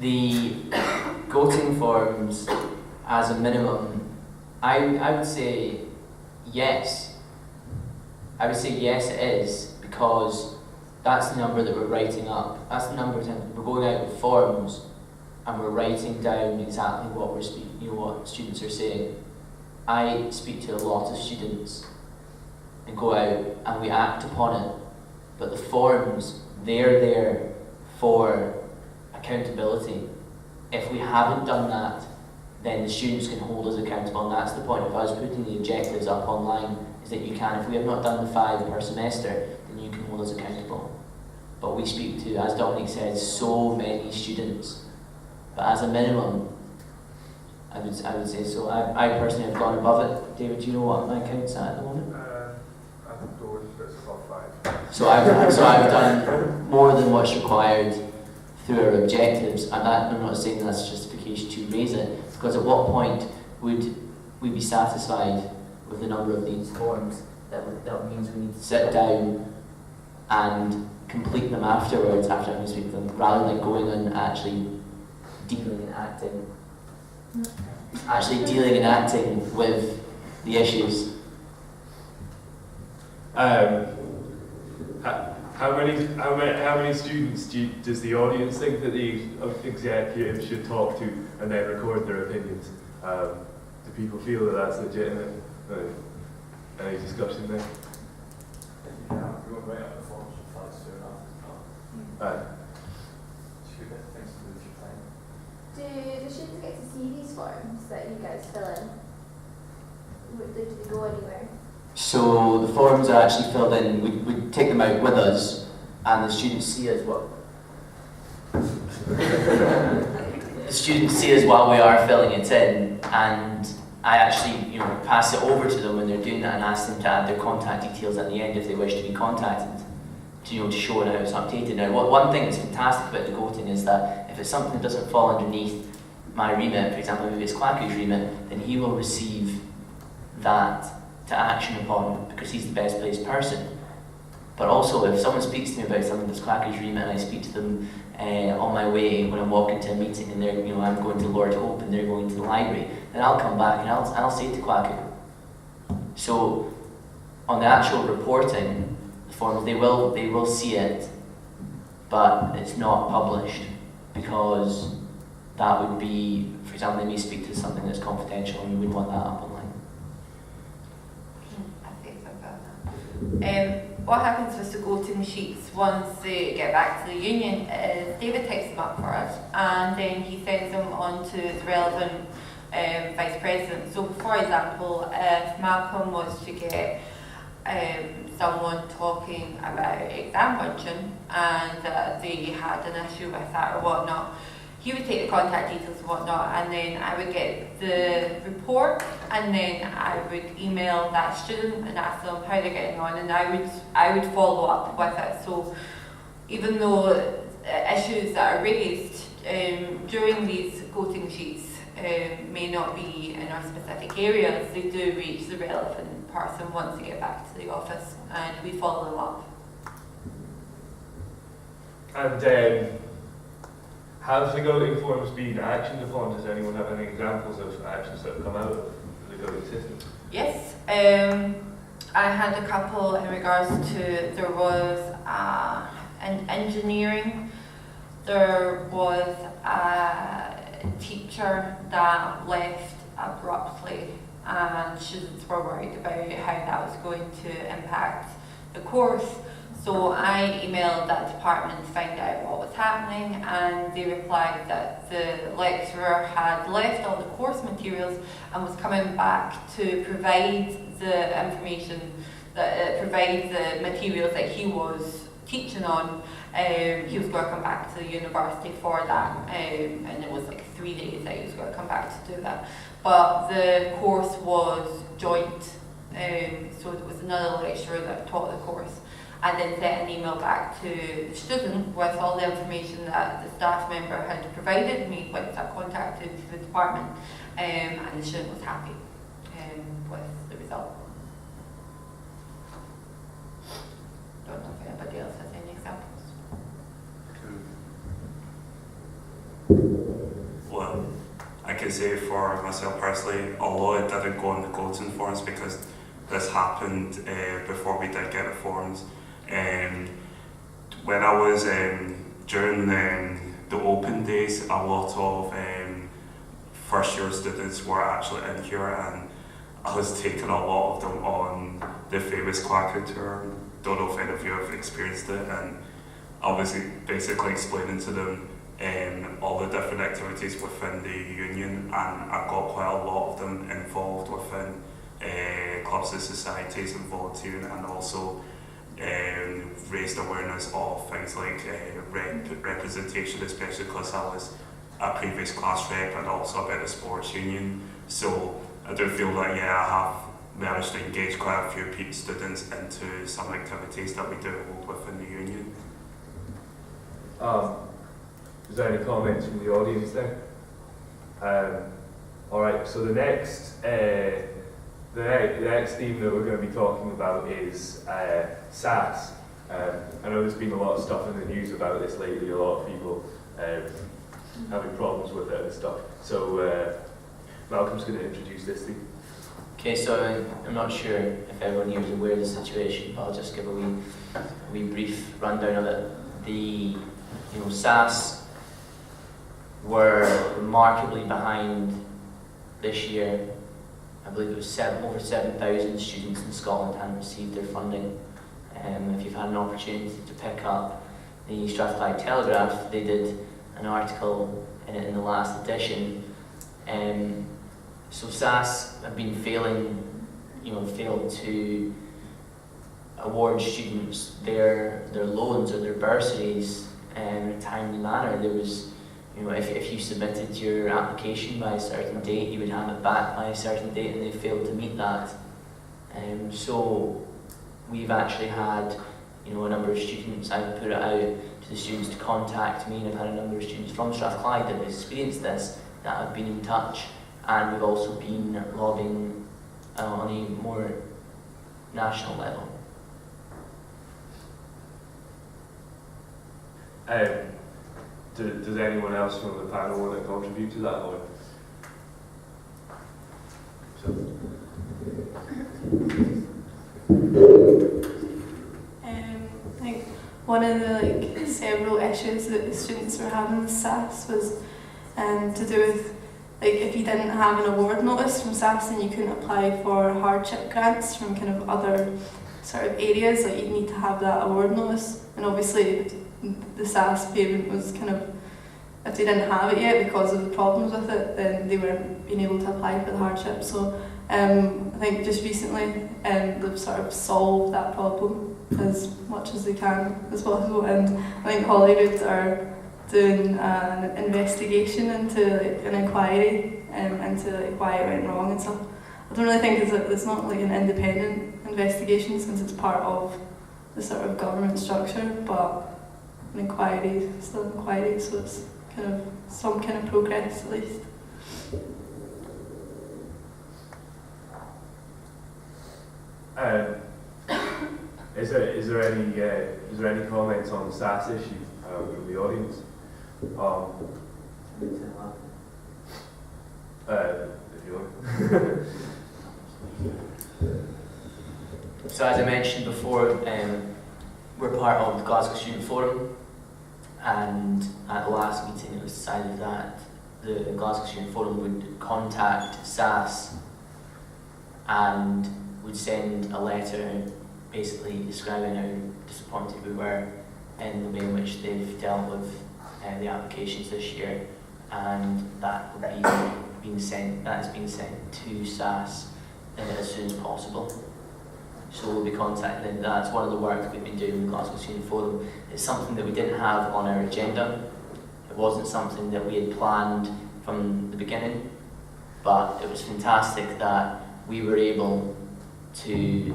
The goating forms as a minimum, I would say yes. I would say yes it is, because that's the number that we're writing up. That's the number we're going out with forms and we're writing down exactly what we're speaking, what students are saying. I speak to a lot of students and go out and we act upon it, but the forms, they're there for accountability. If we haven't done that, then the students can hold us accountable, and that's the point of us putting the objectives up online, is that you can, if we have not done the 5 per semester, then you can hold us accountable. But we speak to, as Dominic said, so many students. But as a minimum, I would say so. I personally have gone above it. David, do you know what my account's at the moment? I don't, but it's above 5. So I've done more than what's required through our objectives, and that, I'm not saying that's justification to raise it, because at what point would we be satisfied with the number of these forms? That means we need to sit down and complete them afterwards, after having to speak to them, rather than going and actually dealing and acting with the issues. How many students does the audience think that the executive should talk to and then record their opinions? Do people feel that that's legitimate? Any discussion there? Yeah, we won't write up the forms for flights soon enough. Thanks for your time. Do the students get to see these forms that you guys fill in? Do they go anywhere? So the forms are actually filled in, we take them out with us, and the students see us the students see us while we are filling it in, and I actually pass it over to them when they're doing that and ask them to add their contact details at the end if they wish to be contacted, to show how it's updated. Now, one thing that's fantastic about the Gotin is that if it's something that doesn't fall underneath my remit, for example, maybe it's Kwaku's remit, then he will receive that to action upon because he's the best placed person. But also, if someone speaks to me about something that's Kwaku's remit and I speak to them on my way when I'm walking to a meeting and they're, I'm going to Lord Hope and they're going to the library, then I'll come back and I'll say to Kwaku. So, on the actual reporting, the forms, they will see it, but it's not published because that would be, for example, they may speak to something that's confidential and we wouldn't want that up online. What happens with the Gotin sheets once they get back to the union is David types them up for us and then he sends them on to the relevant vice president. So for example, if Malcolm was to get someone talking about exam bunching and they had an issue with that or whatnot, he would take the contact details and whatnot, and then I would get the report, and then I would email that student and ask them how they're getting on, and I would follow up with it. So even though issues that are raised during these Gotin sheets may not be in our specific areas, they do reach the relevant person once they get back to the office, and we follow them up. And have the Gotin forms been actioned upon? Does anyone have any examples of actions that have come out of the Gotin system? Yes, I had a couple in regards to, there was an engineering, there was a teacher that left abruptly and students were worried about how that was going to impact the course. So I emailed that department to find out what was happening, and they replied that the lecturer had left all the course materials and was coming back to provide the information, provide the materials that he was teaching on. He was going to come back to the university for that, and it was like 3 days that he was going to come back to do that. But the course was joint, so it was another lecturer that taught the course, and then sent an email back to the student with all the information that the staff member had provided me with. I contacted the department, and the student was happy with the result. Don't know if anybody else has any examples. Well, I can say for myself personally, although it didn't go on the Gotin forms because this happened before we did get the forms. When I was during the open days, a lot of first year students were actually in here, and I was taking a lot of them on the famous Kwaku tour. don't know if any of you have experienced it, and obviously basically explaining to them all the different activities within the union, and I've got quite a lot of them involved within clubs and societies and volunteering, and also raised awareness of things like representation, especially because I was a previous class rep and also a bit of sports union. So I do feel that I have managed to engage quite a few students into some activities that we do hold within the union. Is there any comments from the audience there? Alright, so the next theme that we're going to be talking about is SAS. I know there's been a lot of stuff in the news about this lately, a lot of people having problems with it and stuff. So Malcolm's going to introduce this theme. Okay, so I'm not sure if everyone here is aware of the situation, but I'll just give a wee brief rundown of it. SAS were remarkably behind this year. I believe it was over 7,000 students in Scotland hadn't received their funding. If you've had an opportunity to pick up the Strathclyde Telegraph, they did an article in it in the last edition. So SAS have been failed to award students their loans or their bursaries in a timely manner. There was, if you submitted your application by a certain date, you would have it back by a certain date, and they failed to meet that. So we've actually had, a number of students. I've put it out to the students to contact me, and I've had a number of students from Strathclyde that have experienced this that have been in touch, and we've also been lobbying on a more national level. Does anyone else from the panel want to contribute to that? Or? I think one of the several issues that the students were having with SAS was to do with if you didn't have an award notice from SAS, then you couldn't apply for hardship grants from kind of other sort of areas. Like, you'd need to have that award notice, and obviously the SAS payment was kind of, if they didn't have it yet because of the problems with it, then they weren't being able to apply for the hardship. So I think just recently they've sort of solved that problem as much as they can as possible, and I think Holyrood are doing an investigation into an inquiry into why it went wrong and stuff. I don't really think it's not like an independent investigation since it's part of the sort of government structure, but an inquiry is still an inquiry, so it's kind of some kind of progress at least. Is there any comments on the SAS issue from the audience? If you want. So as I mentioned before, we're part of the Glasgow Student Forum, and at the last meeting it was decided that the Glasgow Student Forum would contact SAS and would send a letter basically describing how disappointed we were in the way in which they've dealt with the applications this year, and that would be being sent to SAS as soon as possible. So we'll be contacting them. That's one of the work that we've been doing with the Glasgow Student Forum. It's something that we didn't have on our agenda. It wasn't something that we had planned from the beginning, but it was fantastic that we were able to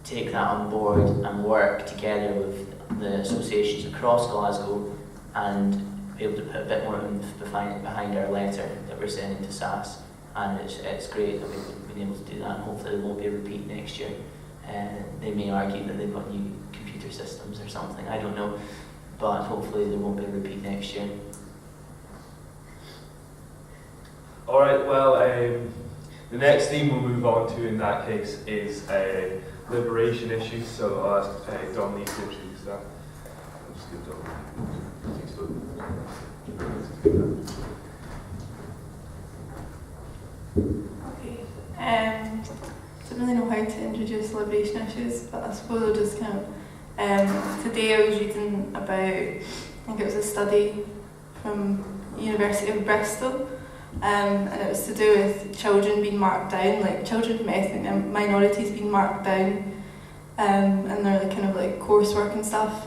take that on board and work together with the associations across Glasgow and be able to put a bit more oomph behind our letter that we're sending to SAS. And it's great that we've been able to do that, and hopefully there won't be a repeat next year. They may argue that they've got new computer systems or something, I don't know, but hopefully there won't be a repeat next year. Alright, well, the next theme we'll move on to in that case is liberation issues, so I'll ask Dominique to introduce that. I'll just give Okay. don't really know how to introduce liberation issues, but I suppose I'll just kind of, today I was reading about, I think it was a study from University of Bristol, and it was to do with children being marked down, like children from ethnic minorities being marked down, and their kind of like coursework and stuff,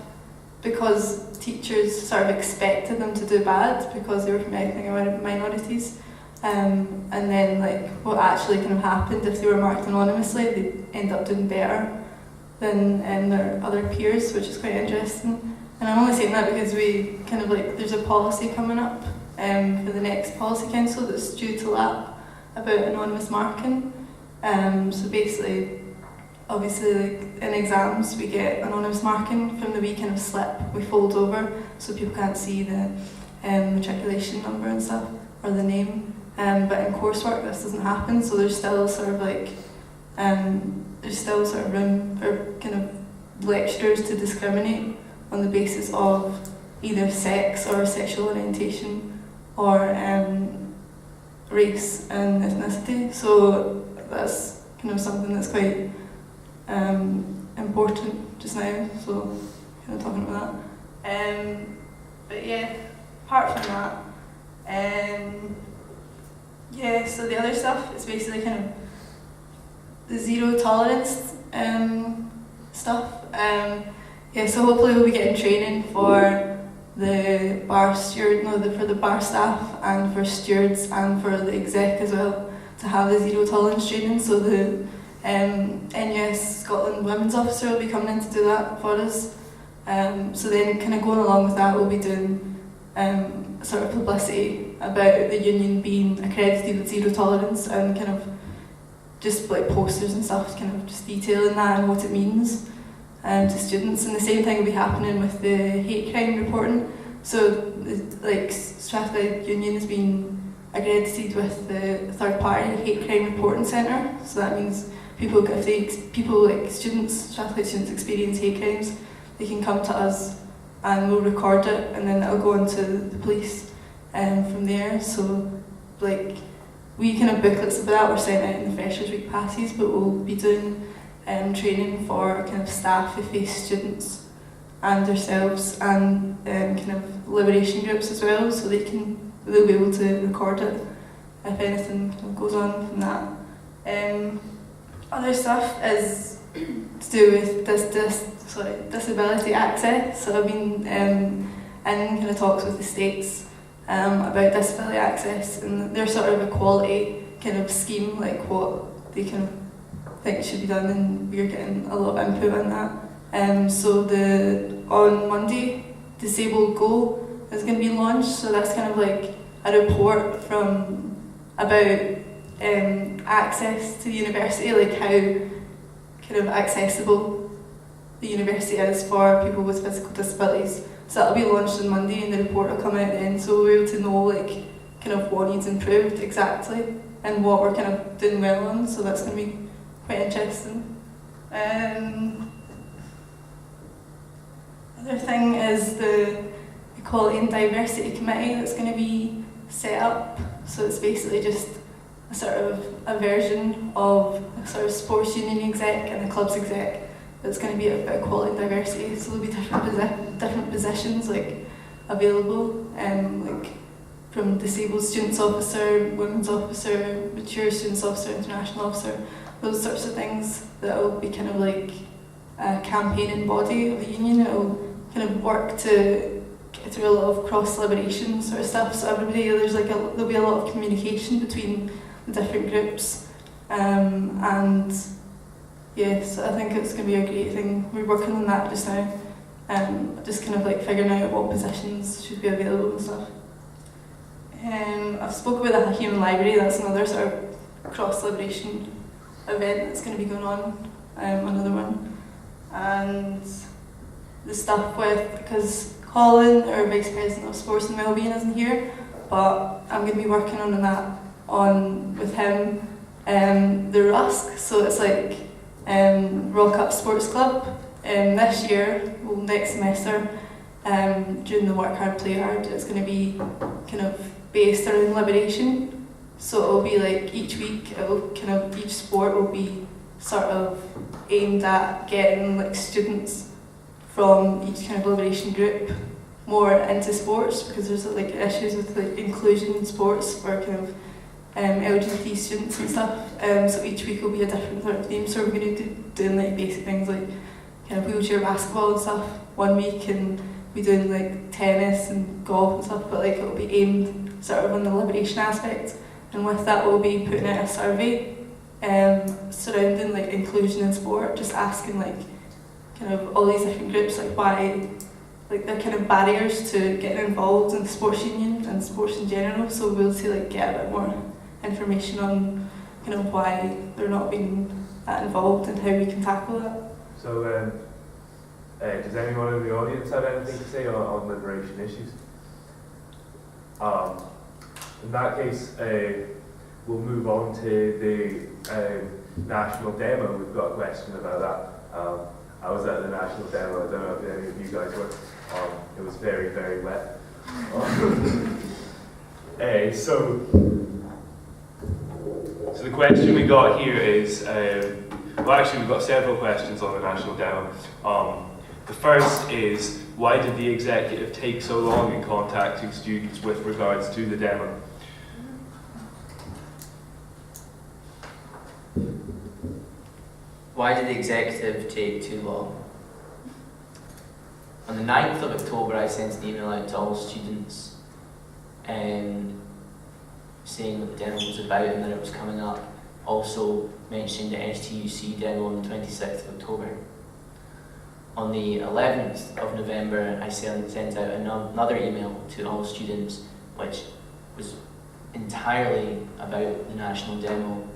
because teachers sort of expected them to do bad because they were from ethnic minorities. And then like what actually kind of happened if they were marked anonymously, they end up doing better than their other peers, which is quite interesting. And I'm only saying that because we kind of like, there's a policy coming up for the next policy council that's due to lap about anonymous marking. So basically, obviously like in exams we get anonymous marking from the wee kind of slip we fold over so people can't see the matriculation number and stuff, or the name. But in coursework this doesn't happen, so there's still sort of like there's still sort of room for kind of lecturers to discriminate on the basis of either sex or sexual orientation or race and ethnicity. So that's kind of something that's quite important just now, so kind of talking about that. But yeah, apart from that, yeah, so the other stuff is basically kind of the zero tolerance stuff. Yeah, so hopefully we'll be getting training for the bar steward, for the bar staff and for stewards and for the exec as well, to have the zero tolerance training. So the NUS Scotland Women's Officer will be coming in to do that for us. So then kind of going along with that, we'll be doing sort of publicity about the union being accredited with zero tolerance, and kind of just like posters and stuff, kind of just detailing that and what it means to students. And the same thing will be happening with the hate crime reporting. So like Strathclyde Union has been accredited with the third party hate crime reporting centre. So that means students, Strathclyde students experience hate crimes, they can come to us and we'll record it, and then it'll go on to the police from there. So like we kind of booklets about that were sent out in the Freshers Week passes, but we'll be doing training for kind of staff who face students and themselves, and kind of liberation groups as well, so they'll be able to record it if anything kind of goes on from that. Other stuff is to do with disability access. So I've been in kind of talks with the states about disability access and their sort of equality kind of scheme, like what they kind of think should be done, and we're getting a lot of input on that. So on Monday, Disabled Go is going to be launched. So that's kind of like a report about access to the university, like how kind of accessible the university is for people with physical disabilities. So that'll be launched on Monday, and the report will come out then, so we'll be able to know like kind of what needs improved exactly and what we're kind of doing well on. So that's going to be quite interesting. Other thing is the Equality and Diversity Committee that's going to be set up. So it's basically just a sort of a version of a sort of sports union exec and a clubs exec that's going to be about equality and diversity. So there'll be different positions like available, like from disabled students officer, women's officer, mature students officer, international officer, those sorts of things that will be kind of like a campaigning body of the union. It will kind of work to get through a lot of cross-liberation sort of stuff. So everybody, there'll be a lot of communication between the different groups, and yeah, so I think it's going to be a great thing. We're working on that just now, just kind of like figuring out what positions should be available and stuff. I've spoken about the Human Library. That's another sort of cross-liberation event that's going to be going on, another one. And the stuff with, because Colin, our Vice President of Sports and Wellbeing, isn't here, but I'm going to be working on that with him, the Rusk. So it's like Rock Up Sports Club. This year, well, next semester, during the Work Hard, Play Hard, it's going to be kind of based around liberation. So it'll be like each week, each sport will be sort of aimed at getting like students from each kind of liberation group more into sports, because there's like issues with like inclusion in sports for kind of LGBT students and stuff. So each week will be a different sort of theme. So we're going to be doing like basic things like kind of wheelchair basketball and stuff one week, and we're doing like tennis and golf and stuff, but like it'll be aimed sort of on the liberation aspect. And with that we'll be putting out a survey surrounding like inclusion in sport, just asking like kind of all these different groups like why, like the kind of barriers to getting involved in the sports union and sports in general. So we'll see like get a bit more information on kind of why they're not being that involved and how we can tackle that. So does anyone in the audience have anything to say on liberation issues? In that case, we'll move on to the national demo. We've got a question about that. I was at the national demo. I don't know if any of you guys were. It was very, very wet. So the question we got here is, well, actually we've got several questions on the national demo. The first is, why did the executive take so long in contacting students with regards to the demo? Why did the executive take too long? On the 9th of October I sent an email out to all students saying what the demo was about and that it was coming up. Also mentioning the STUC demo on the 26th of October. On the 11th of November I sent out another email to all students which was entirely about the national demo.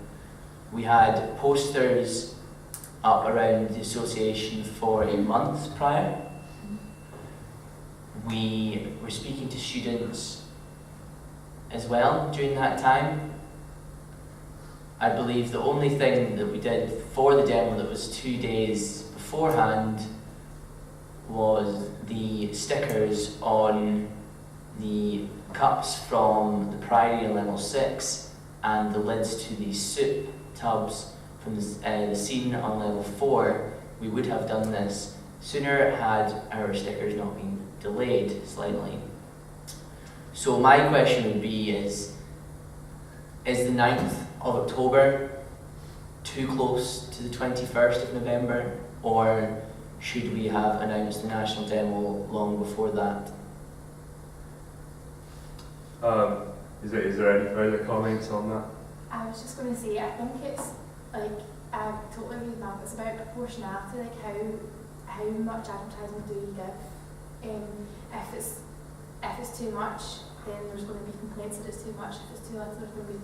We had posters up around the association for a month prior. We were speaking to students as well during that time. I believe the only thing that we did for the demo that was 2 days beforehand was the stickers on the cups from the Priory in level 6 and the lids to the soup tubs from the scene on level 4. We would have done this sooner had our stickers not been delayed slightly. So my question would be is the 9th of October too close to the 21st of November, or should we have announced the national demo long before that? Is there any further comments on that? I was just going to say, I think it's like, I totally agree with Mark, it's about proportionality, like how much advertising do you give? If it's too much, then there's going to be complaints that it's too much. If it's too little, there's going to be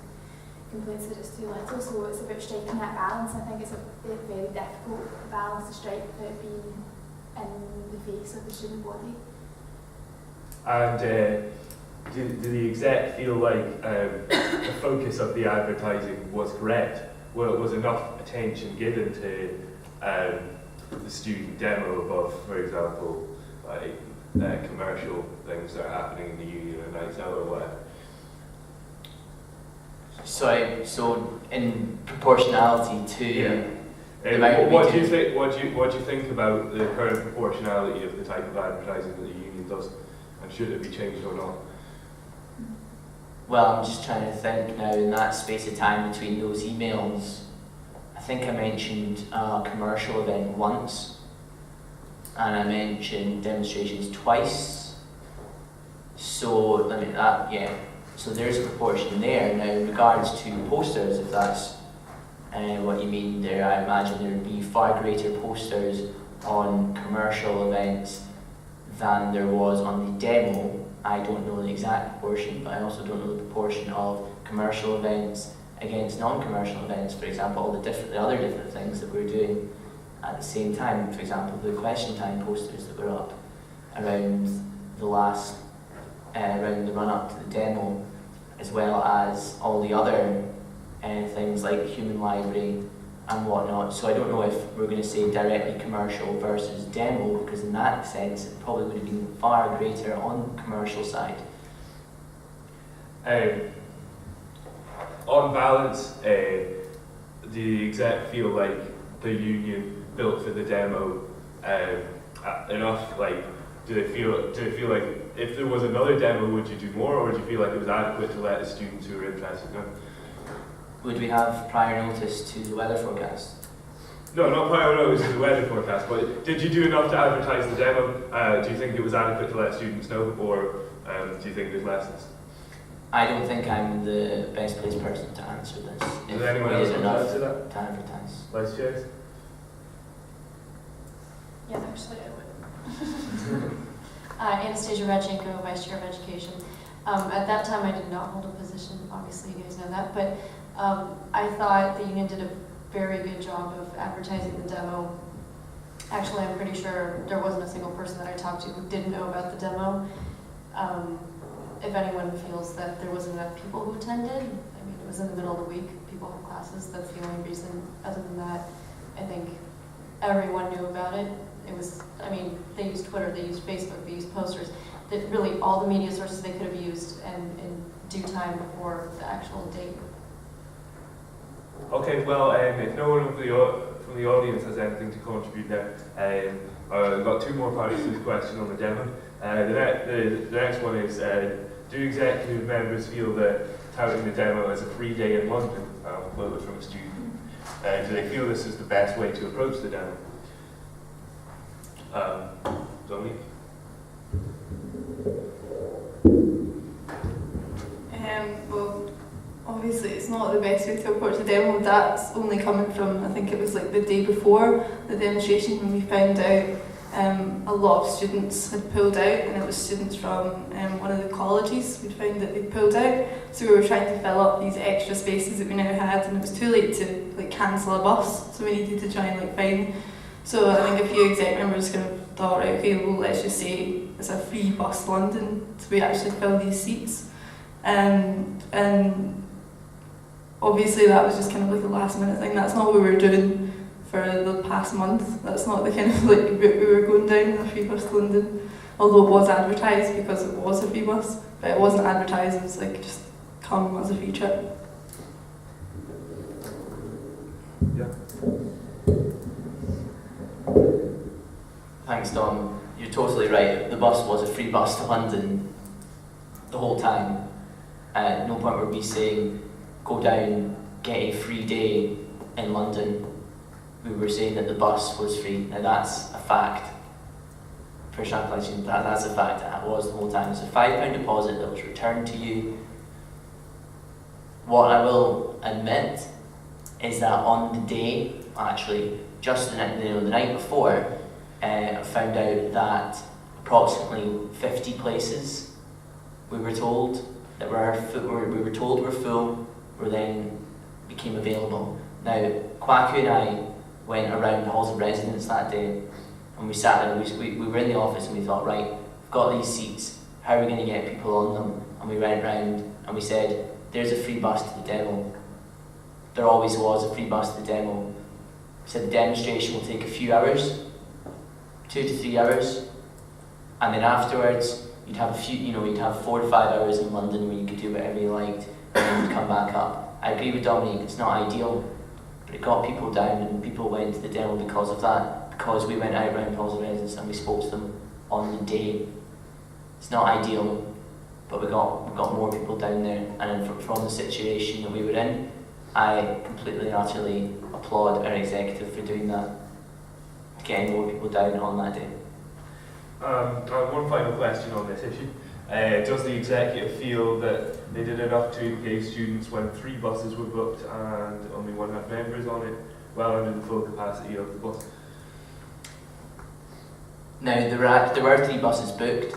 complaints that it's too little. So it's about striking that balance. I think it's a very difficult balance to strike without being in the face of the student body. And do the exec feel like the focus of the advertising was correct? Was enough attention given to the student demo above, for example, like commercial things that are happening in the union at nights out or whatever? Sorry, so in proportionality to what do you think about the current proportionality of the type of advertising that the union does, and should it be changed or not? Well, I'm just trying to think now in that space of time between those emails. I think I mentioned a commercial event once, and I mentioned demonstrations twice. So so there's a proportion there. Now, in regards to posters, if that's what you mean there, I imagine there would be far greater posters on commercial events than there was on the demo. I don't know the exact proportion, but I also don't know the proportion of commercial events against non-commercial events. For example, all the other different things that we're doing at the same time. For example, the question time posters that were up around the run-up to the demo, as well as all the other things like Human Library and whatnot. So I don't know if we're going to say directly commercial versus demo, because in that sense it probably would have been far greater on the commercial side. On balance, do the exec feel like the union built for the demo enough? Like, do they feel like if there was another demo, would you do more, or do you feel like it was adequate to let the students who were interested know? Would we have prior notice to the weather forecast? No, not prior notice to the weather forecast, but did you do enough to advertise the demo? Do you think it was adequate to let students know, or do you think there's lessons? I don't think I'm the best placed person to answer this. Does anyone else want to answer that? To advertise. Vice Chairs? Yeah, actually I would. Anastasia Radchenko, Vice Chair of Education. At that time I did not hold a position, obviously you guys know that, but I thought the union did a very good job of advertising the demo. Actually, I'm pretty sure there wasn't a single person that I talked to who didn't know about the demo. If anyone feels that there wasn't enough people who attended, I mean, it was in the middle of the week, people have classes, that's the only reason. Other than that, I think everyone knew about it. It was, I mean, they used Twitter, they used Facebook, they used posters, that really all the media sources they could have used and in due time before the actual date. Okay, well, if no one from the audience has anything to contribute there, I've got two more parts to this question on the demo. The next one is, do executive members feel that touting the demo as a free day in London, quoted from a student, do they feel this is the best way to approach the demo? Dominique? Well, obviously it's not the best way to approach the demo. That's only coming from, I think it was like the day before the demonstration when we found out a lot of students had pulled out, and it was students from one of the colleges. We'd found that they'd pulled out, so we were trying to fill up these extra spaces that we now had, and it was too late to like cancel a bus, so we needed to try and like find. So I think a few exec members kind of thought, right, okay, well let's just say it's a free bus to London, so we actually fill these seats. And obviously that was just kind of like a last minute thing. That's not what we were doing for the past month. That's not the kind of like route we were going down, a free bus to London. Although it was advertised because it was a free bus, but it wasn't advertised, it was like just come as a free trip. Yeah. Thanks, Dom. You're totally right. The bus was a free bus to London the whole time. At no point were we saying, go down, get a free day in London. We were saying that the bus was free. Now that's a fact. For translation, that's a fact. That was the whole time. It's a £5 deposit that was returned to you. What I will admit is that on the day, actually, just the night before, I found out that approximately 50 places we were told were full, were then became available. Now, Kwaku and I went around the halls of residence that day, and we sat there, we were in the office and we thought, right, we've got these seats, how are we going to get people on them? And we went round and we said, there's a free bus to the demo. There always was a free bus to the demo. We said the demonstration will take a few hours, 2 to 3 hours, and then afterwards you'd have you'd have 4 to 5 hours in London where you could do whatever you liked, and then you'd come back up. I agree with Dominique, it's not ideal, but it got people down and people went to the demo because of that, because we went out around halls of residence and we spoke to them on the day. It's not ideal, but we got more people down there, and from the situation that we were in, I completely and utterly applaud our executive for doing that, getting more people down on that day. One final question on this issue. Does the executive feel that they did enough to engage students when 3 buses were booked and only 1 had members on it, well under the full capacity of the bus? Now, there were 3 buses booked.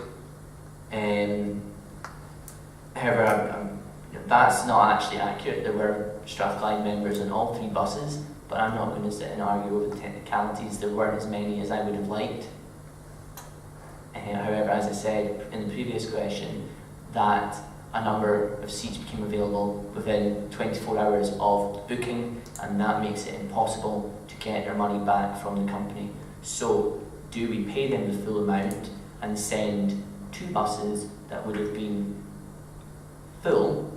However, that's not actually accurate. There were Strathclyde members in all 3 buses, but I'm not going to sit and argue over the technicalities. There weren't as many as I would have liked. However, as I said in the previous question, that a number of seats became available within 24 hours of booking, and that makes it impossible to get their money back from the company. So, do we pay them the full amount and send 2 buses that would have been full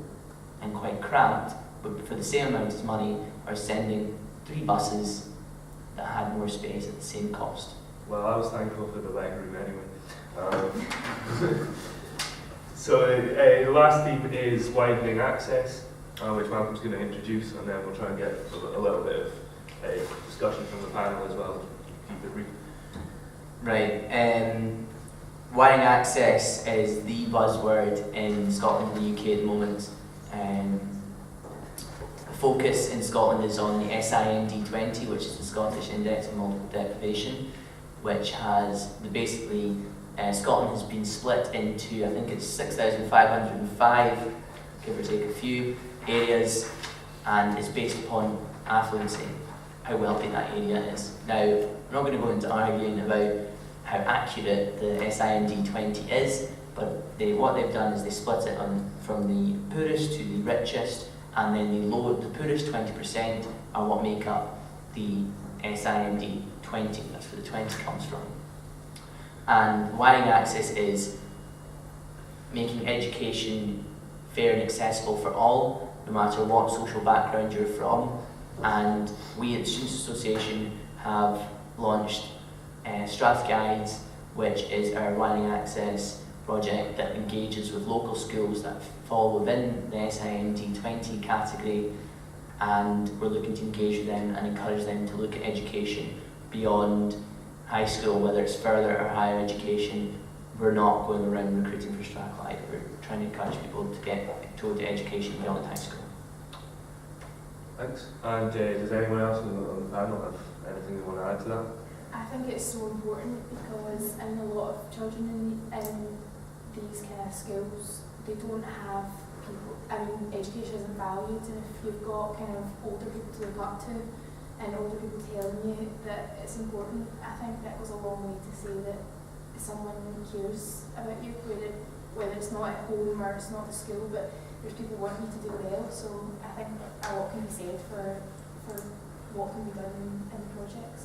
and quite cramped, but for the same amount of money, or sending 3 buses that had more space at the same cost. Well, I was thankful for the leg room anyway. So the last theme is widening access, which Malcolm's going to introduce, and then we'll try and get a little bit of discussion from the panel as well. Keep it brief. Right. Widening access is the buzzword in Scotland and the UK at the moment. The focus in Scotland is on the SIMD20, which is the Scottish Index of Multiple Deprivation, which has basically Scotland has been split into, I think it's 6,505, give or take a few, areas, and it's based upon affluency, how wealthy that area is. Now, I'm not going to go into arguing about how accurate the SIMD20 is, but what they've done is they split it from the poorest to the richest, and then the poorest 20% are what make up the SIMD20. That's where the 20 comes from. And widening access is making education fair and accessible for all, no matter what social background you're from. And we at the Students' Association have launched Strathguides, which is our widening access project that engages with local schools that fall within the SIMD20 category, and we're looking to engage with them and encourage them to look at education beyond high school, whether it's further or higher education. We're not going around recruiting for Strathclyde. We're trying to encourage people to get toward education beyond high school. Thanks. And does anyone else on the panel have anything they want to add to that? I think it's so important because in a lot of children in these kind of schools, they don't have people, education isn't valued, and if you've got kind of older people to look up to and older people telling you that it's important, I think that goes a long way to say that someone cares about you, whether it's not at home or it's not at school, but there's people wanting you to do well. So I think a lot can be said for what can be done in the projects.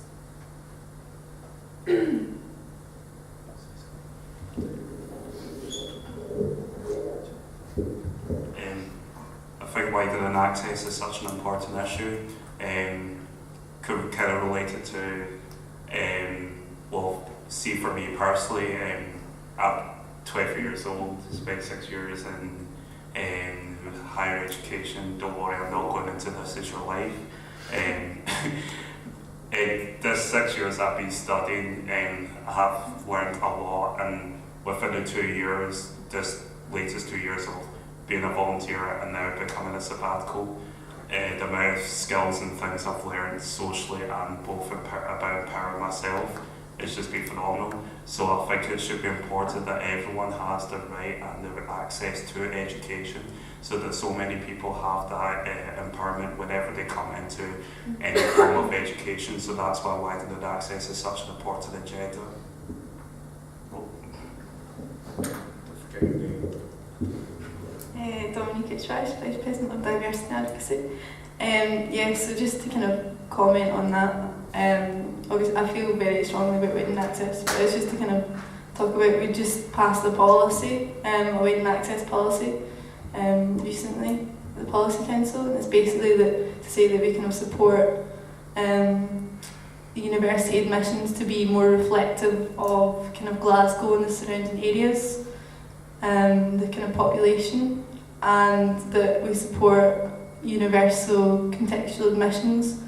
I think widening access is such an important issue. Could kind of relate it to, well, see for me personally, at 12 years old, spent 6 years in higher education. Don't worry, I'm not going into this as your life. This 6 years I've been studying, I have learned a lot, and within the 2 years, this latest 2 years of being a volunteer and now becoming a sabbatical, the amount of skills and things I've learned socially and both about empowering myself, it's just been phenomenal. So I think it should be important that everyone has the right and the access to education, so that so many people have that empowerment whenever they come into any form of education. So that's why widening access is such an important agenda. Dominique Trash, Vice President of Diversity and Advocacy. So just to kind of comment on that, obviously I feel very strongly about widening access, but it's just to kind of talk about, we just passed a policy, a widening access policy, recently, the Policy Council, and it's basically to say that we kind of support the university admissions to be more reflective of kind of Glasgow and the surrounding areas, the kind of population, and that we support universal contextual admissions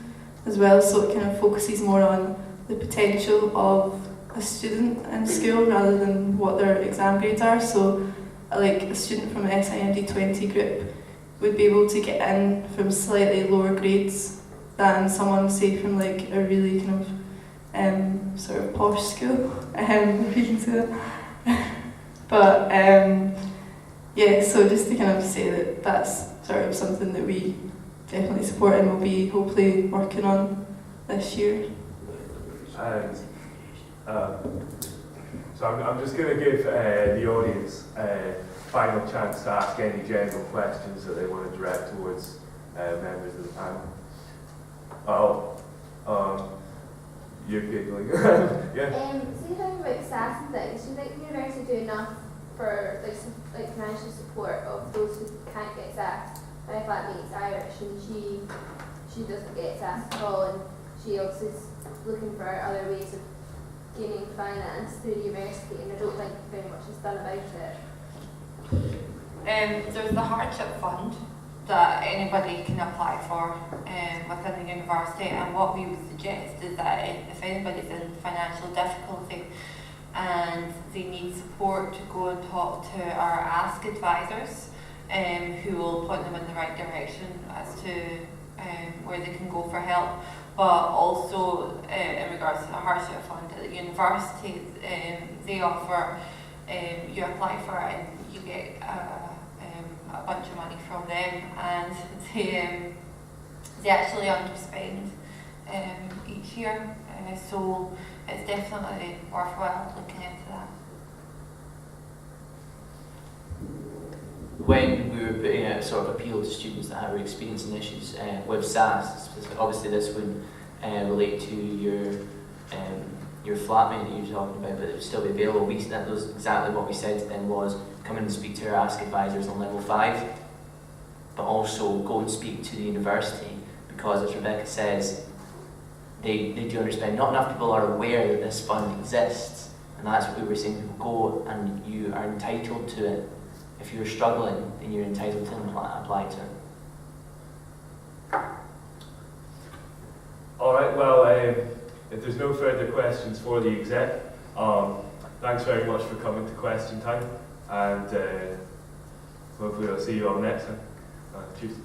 as well, so it kind of focuses more on the potential of a student in school rather than what their exam grades are. So like a student from an SIMD20 group would be able to get in from slightly lower grades than someone, say, from like a really kind of sort of posh school, if you can say that. But yeah, so just to kind of say that that's sort of something that we definitely support and will be hopefully working on this year. So I'm just going to give the audience a final chance to ask any general questions that they want to direct towards members of the panel. You're giggling. Yeah. So you're talking about SAS and things. Do you think the university do enough for like financial support of those who can't get SAS? My flatmate's Irish and she doesn't get SAS at all, and she obviously is looking for other ways of gaining finance through the university, and I don't think very much is done about it. There's the hardship fund that anybody can apply for within the university, and what we would suggest is that if anybody's in financial difficulty and they need support, to go and talk to our Ask advisors, who will point them in the right direction as to where they can go for help. But also in regards to the hardship fund at the university, they offer, you apply for it and you get a bunch of money from them, and they actually underspend each year, so it's definitely worthwhile looking into that. When we were putting out a sort of appeal to students that were experiencing issues with SAS, obviously this would relate to your flatmate that you're talking about, but it would still be available. That was exactly what we said to them, was come in and speak to our Ask advisors on level 5, but also go and speak to the university, because as Rebecca says, they do understand. Not enough people are aware that this fund exists, and that's what we were saying. People go and you are entitled to it. If you're struggling, then you're entitled to apply to it. Alright, well, if there's no further questions for the exec, thanks very much for coming to question time, and hopefully I'll see you all next time. Cheers.